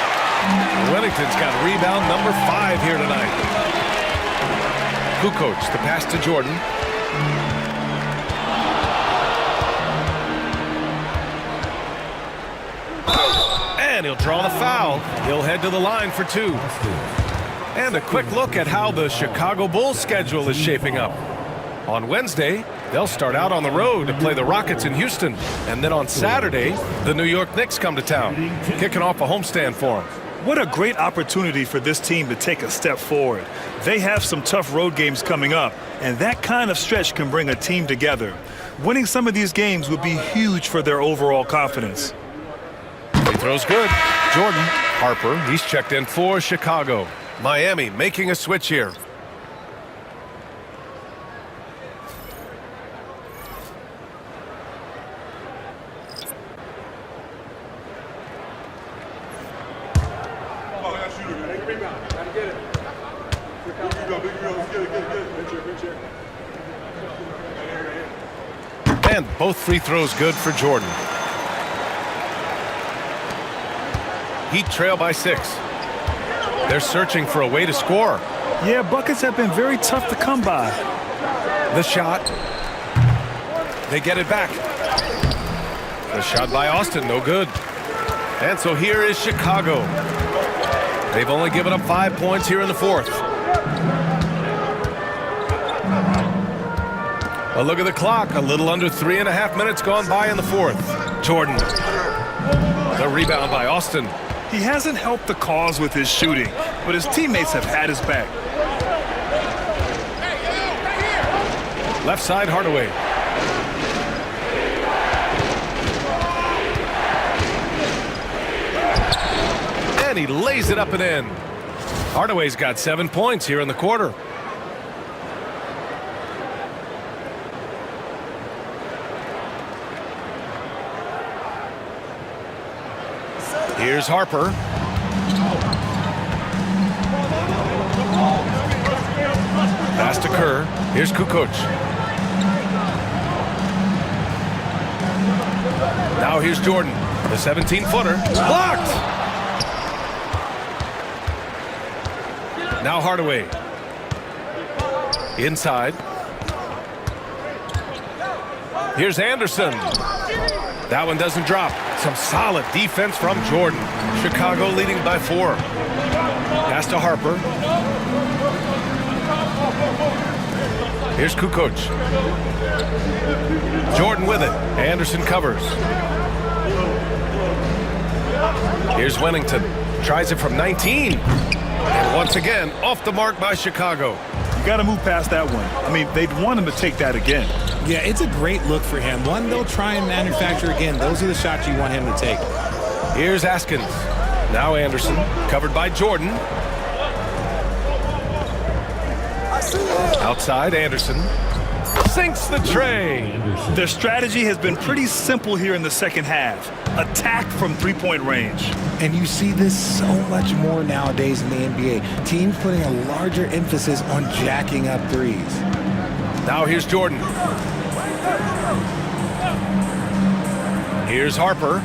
Wellington's got rebound number 5 here tonight. Kukoc, the pass to Jordan. And he'll draw the foul. He'll head to the line for 2. And a quick look at how the Chicago Bulls schedule is shaping up. On Wednesday, they'll start out on the road to play the Rockets in Houston. And then on Saturday, the New York Knicks come to town, kicking off a homestand for them. What a great opportunity for this team to take a step forward. They have some tough road games coming up, and that kind of stretch can bring a team together. Winning some of these games would be huge for their overall confidence. He throws good. Jordan. Harper, he's checked in for Chicago. Miami making a switch here. And both free throws good for Jordan. Heat trail by 6. They're searching for a way to score. Yeah, buckets have been very tough to come by. The shot. They get it back. The shot by Austin, no good. And so here is Chicago. They've only given up 5 points here in the fourth. A look at the clock. A little under 3.5 minutes gone by in the fourth. Jordan. The rebound by Austin. He hasn't helped the cause with his shooting, but his teammates have had his back. Left side, Hardaway. And he lays it up and in. Hardaway's got 7 points here in the quarter. Here's Harper. Pass to Kerr. Here's Kukoc. Now here's Jordan. The 17-footer. Blocked! Now Hardaway. Inside. Here's Anderson. That one doesn't drop. Some solid defense from Jordan. Chicago leading by 4. Pass to Harper. Here's Kukoc. Jordan with it. Anderson covers. Here's Wennington. Tries it from 19. And once again, off the mark by Chicago. You got to move past that one. I mean, they'd want him to take that again. Yeah, it's a great look for him. One they'll try and manufacture again. Those are the shots you want him to take. Here's Askins. Now Anderson, covered by Jordan. Outside, Anderson. Sinks the tray. Their strategy has been pretty simple here in the second half. Attack from three-point range. And you see this so much more nowadays in the NBA. Teams putting a larger emphasis on jacking up threes. Now here's Jordan. Here's Harper.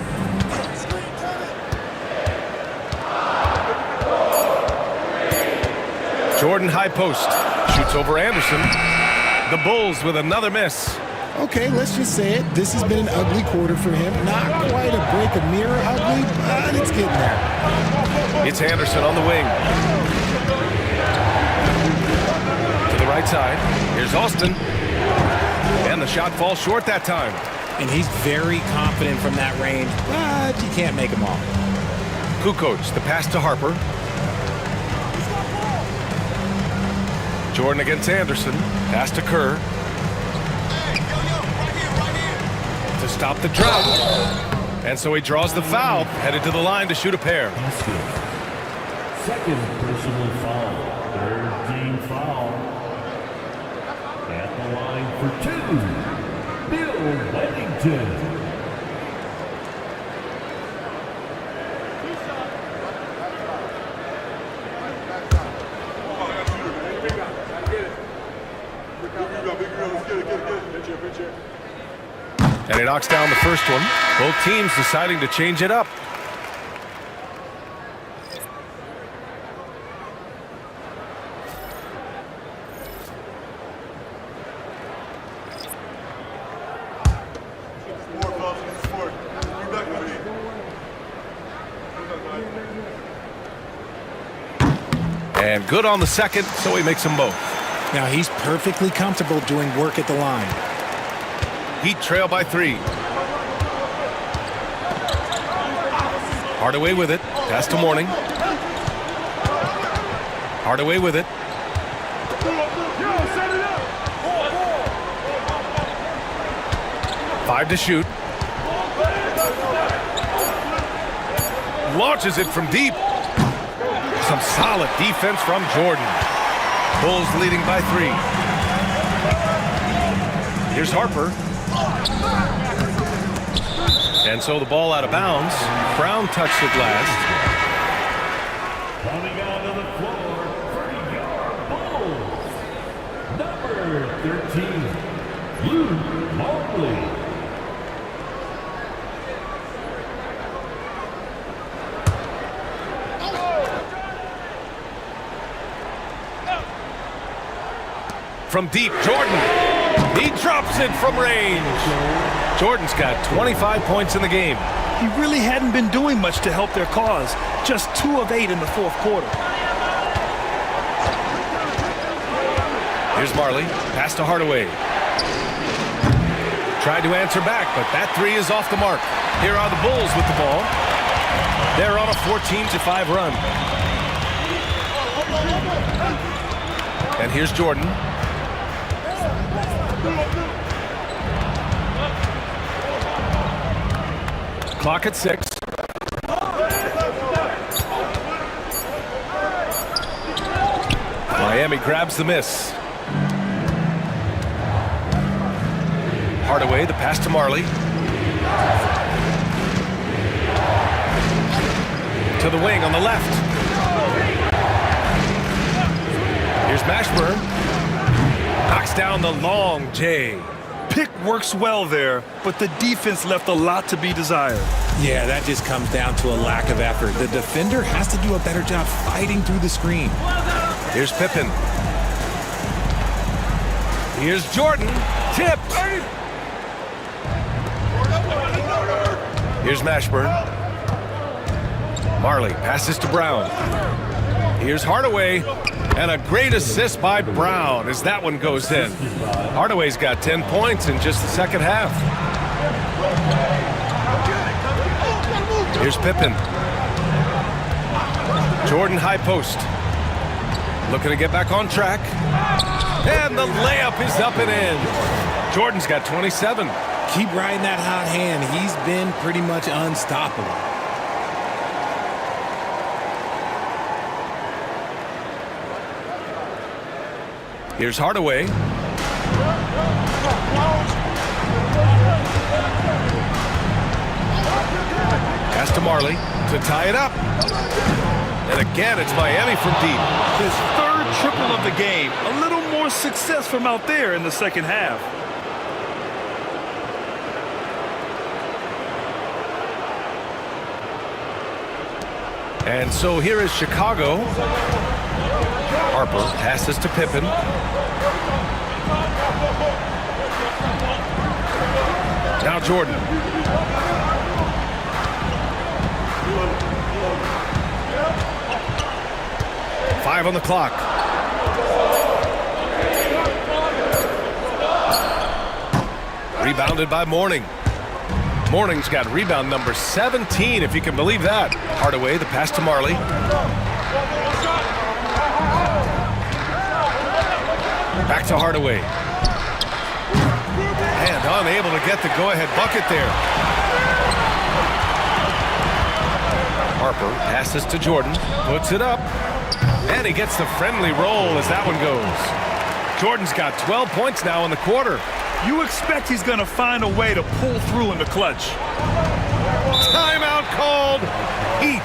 Jordan high post. Shoots over Anderson. The Bulls with another miss. Okay, let's just say it. This has been an ugly quarter for him. Not quite a break a mirror ugly, but it's getting there. It's Anderson on the wing. To the right side. Here's Austin. And the shot falls short that time. And he's very confident from that range, but you can't make him all. Kukoc, the pass to Harper. Jordan against Anderson. Pass to Kerr. To stop the drought. And so he draws the foul, headed to the line to shoot a pair. Second personal foul. Third team foul. At the line for 2, Bill Wennington. And he knocks down the first one. Both teams deciding to change it up. And good on the second, so he makes them both. Now he's perfectly comfortable doing work at the line. Heat trail by 3. Hardaway with it. Pass to Mourning. Hardaway with it. Five to shoot. Launches it from deep. Some solid defense from Jordan. Bulls leading by 3. Here's Harper. And so the ball out of bounds. Brown touched it last. Coming out of the floor for your Bulls, number 13, Luke Mobley. From deep, Jordan. He drops it from range. Jordan's got 25 points in the game. He really hadn't been doing much to help their cause. Just 2 of 8 in the fourth quarter. Here's Marley. Pass to Hardaway. Tried to answer back, but that 3 is off the mark. Here are the Bulls with the ball. They're on a 14-5 run. And here's Jordan. Clock at 6. Miami grabs the miss. Hardaway, the pass to Marley. To the wing on the left. Here's Mashburn. Knocks down the long J. Pick works well there, but the defense left a lot to be desired. Yeah, that just comes down to a lack of effort. The defender has to do a better job fighting through the screen. Here's Pippen. Here's Jordan. Tipped. Here's Mashburn. Marley passes to Brown. Here's Hardaway. And a great assist by Brown as that one goes in. Hardaway's got 10 points in just the second half. Here's Pippen. Jordan high post. Looking to get back on track. And the layup is up and in. Jordan's got 27. Keep riding that hot hand. He's been pretty much unstoppable. Here's Hardaway. Pass to Marley to tie it up. And again, it's Miami from deep. His 3rd triple of the game. A little more success from out there in the second half. And so here is Chicago. Harper passes to Pippen. Now Jordan. Five on the clock. Rebounded by Mourning. Mourning's got rebound number 17, if you can believe that. Hardaway, the pass to Marley. Back to Hardaway. And unable to get the go-ahead bucket there. Harper passes to Jordan, puts it up, and he gets the friendly roll as that one goes. Jordan's got 12 points now in the quarter. You expect he's going to find a way to pull through in the clutch. Timeout called. Heat.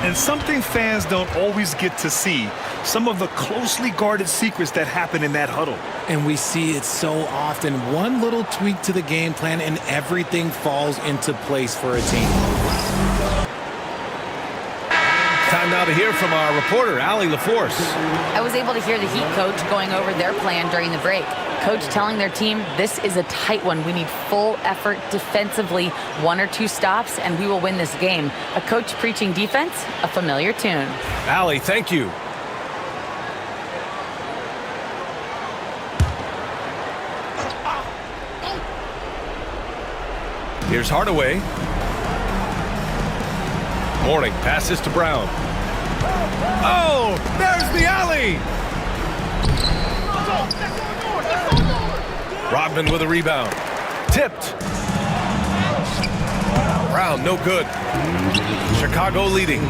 And something fans don't always get to see. Some of the closely guarded secrets that happen in that huddle. And we see it so often. One little tweak to the game plan and everything falls into place for a team. Time now to hear from our reporter, Allie LaForce. I was able to hear the Heat coach going over their plan during the break. Coach telling their team, this is a tight one. We need full effort defensively, 1 or 2 stops, and we will win this game. A coach preaching defense, a familiar tune. Allie, thank you. Here's Hardaway. Mourning passes to Brown. Oh, there's the alley. Rodman with a rebound. Tipped. Brown, no good. Chicago leading.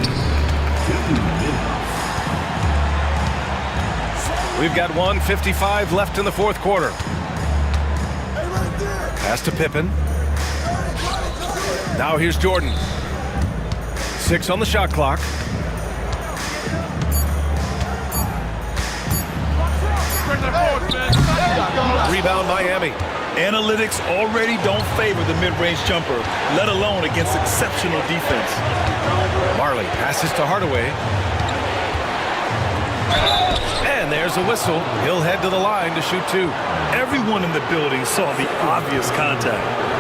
We've got 1:55 left in the fourth quarter. Pass to Pippen. Now here's Jordan. 6 on the shot clock. Rebound Miami. Analytics already don't favor the mid-range jumper, let alone against exceptional defense. Marley passes to Hardaway. And there's a whistle. He'll head to the line to shoot 2. Everyone in the building saw the obvious contact.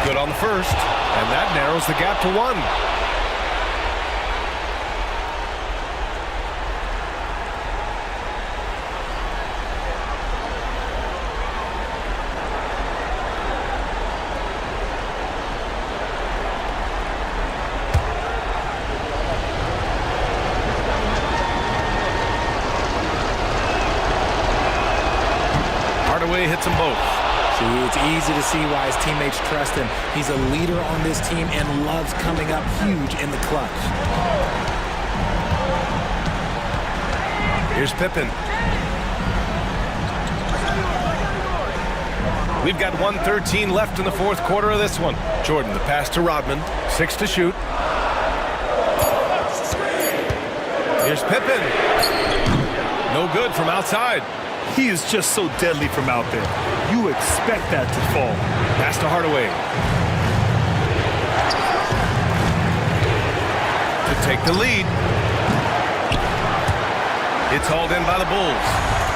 Good on the first, and that narrows the gap to 1. Hardaway hits them both. See, it's easy to see why his teammates trust him. He's a leader on this team and loves coming up huge in the clutch. Here's Pippen. We've got 1:13 left in the fourth quarter of this one. Jordan, the pass to Rodman. 6 to shoot. Here's Pippen. No good from outside. He is just so deadly from out there. You expect that to fall. Pass to Hardaway. To take the lead. It's hauled in by the Bulls.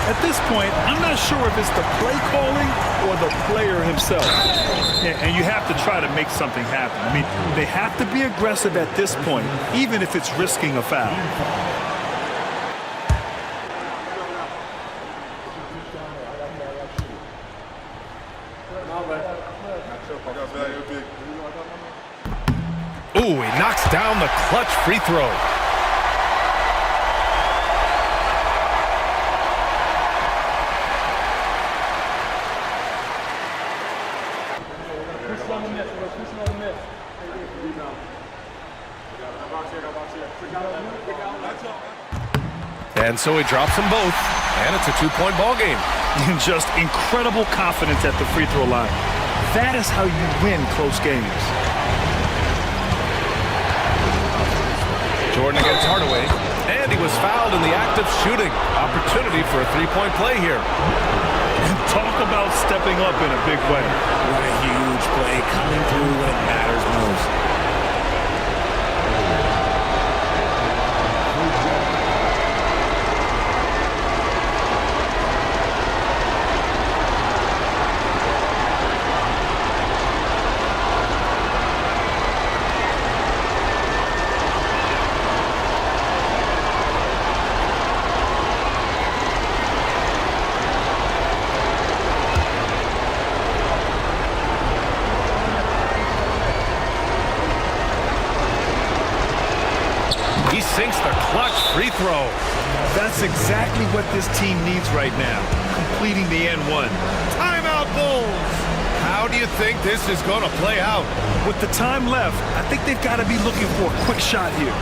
At this point, I'm not sure if it's the play calling or the player himself. And you have to try to make something happen. I mean, they have to be aggressive at this point, even if it's risking a foul. Ooh, he knocks down the clutch free throw. And so he drops them both, and it's a 2-point ball game. And just incredible confidence at the free throw line. That is how you win close games. Jordan against Hardaway, and he was fouled in the act of shooting. Opportunity for a 3-point play here. Talk about stepping up in a big way. What a huge play, coming through when it matters most. He sinks the clutch free throw. That's exactly what this team needs right now, completing the N1. Timeout, Bulls. How do you think this is going to play out? With the time left, I think they've got to be looking for a quick shot here.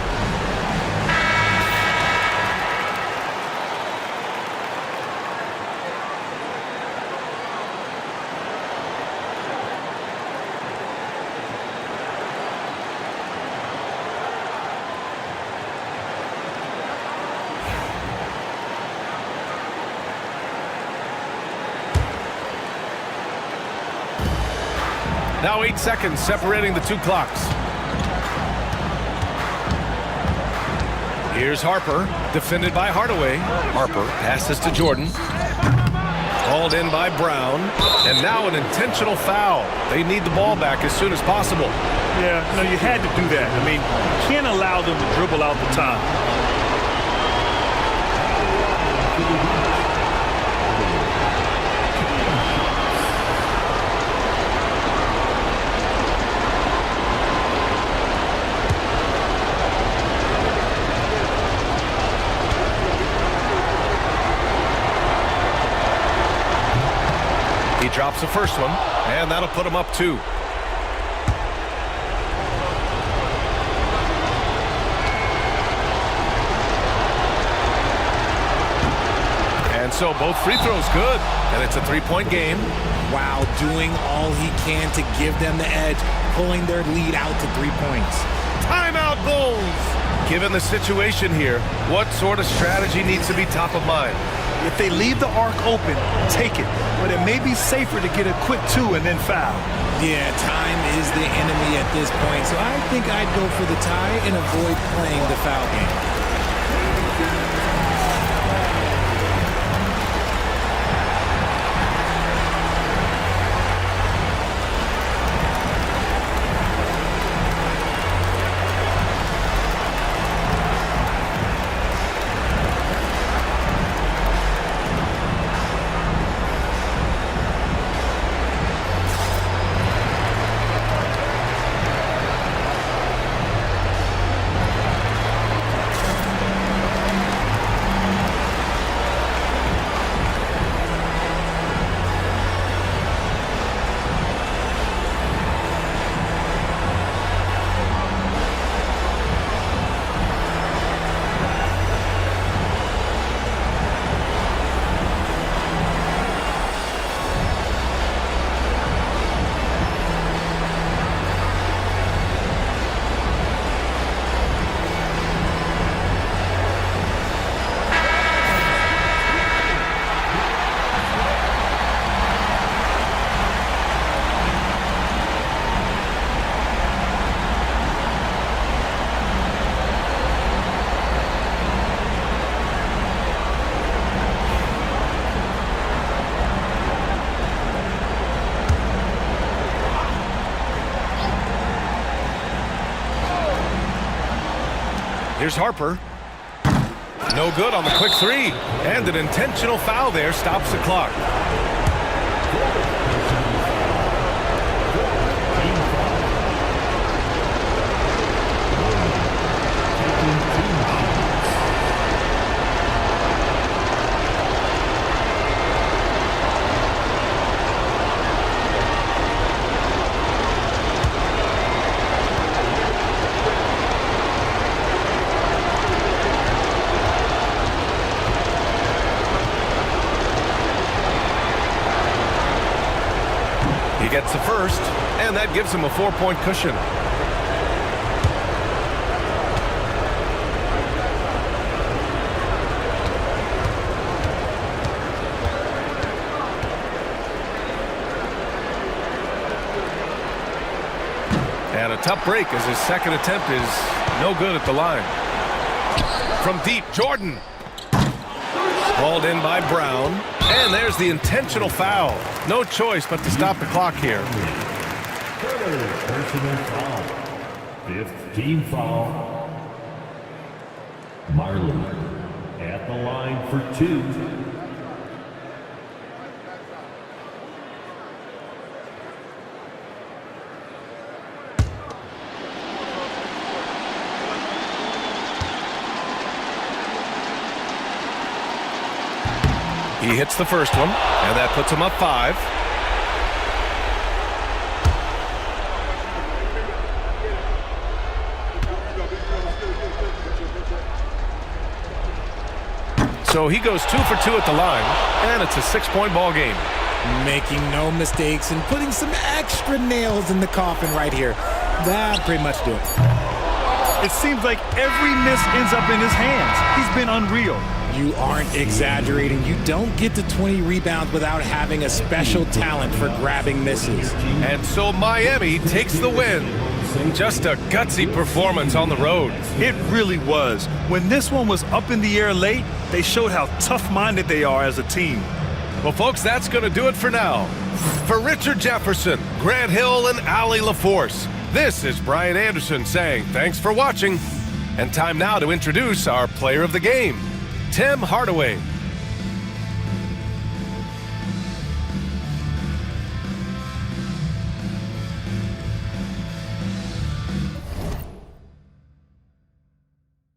Now 8 seconds separating the two clocks. Here's Harper, defended by Hardaway. Harper passes to Jordan. Hauled in by Brown. And now an intentional foul. They need the ball back as soon as possible. Yeah, no, you had to do that. I mean, you can't allow them to dribble out the time. He drops the first one, and that'll put him up 2. And so both free throws good, and it's a 3-point game. Wow, doing all he can to give them the edge, pulling their lead out to 3 points. Timeout, Bulls! Given the situation here, what sort of strategy needs to be top of mind? If they leave the arc open, take it. But it may be safer to get a quick 2 and then foul. Yeah, time is the enemy at this point, so I think I'd go for the tie and avoid playing the foul game. Here's Harper. No good on the quick 3. And an intentional foul there stops the clock. He gets the first, and that gives him a 4-point cushion. And a tough break as his second attempt is no good at the line. From deep, Jordan. Hauled in by Brown. And there's the intentional foul. No choice but to stop the clock here. Third personal foul. 15 foul. Marley at the line for 2. He hits the first one, and that puts him up 5. So he goes 2 for 2 at the line, and it's a 6-point ball game. Making no mistakes and putting some extra nails in the coffin right here. That pretty much do it. It seems like every miss ends up in his hands. He's been unreal. You aren't exaggerating. You don't get to 20 rebounds without having a special talent for grabbing misses. And so Miami takes the win. Just a gutsy performance on the road. It really was. When this one was up in the air late, they showed how tough-minded they are as a team. Well, folks, that's going to do it for now. For Richard Jefferson, Grant Hill, and Allie LaForce, this is Brian Anderson saying thanks for watching. And time now to introduce our player of the game, Tim Hardaway.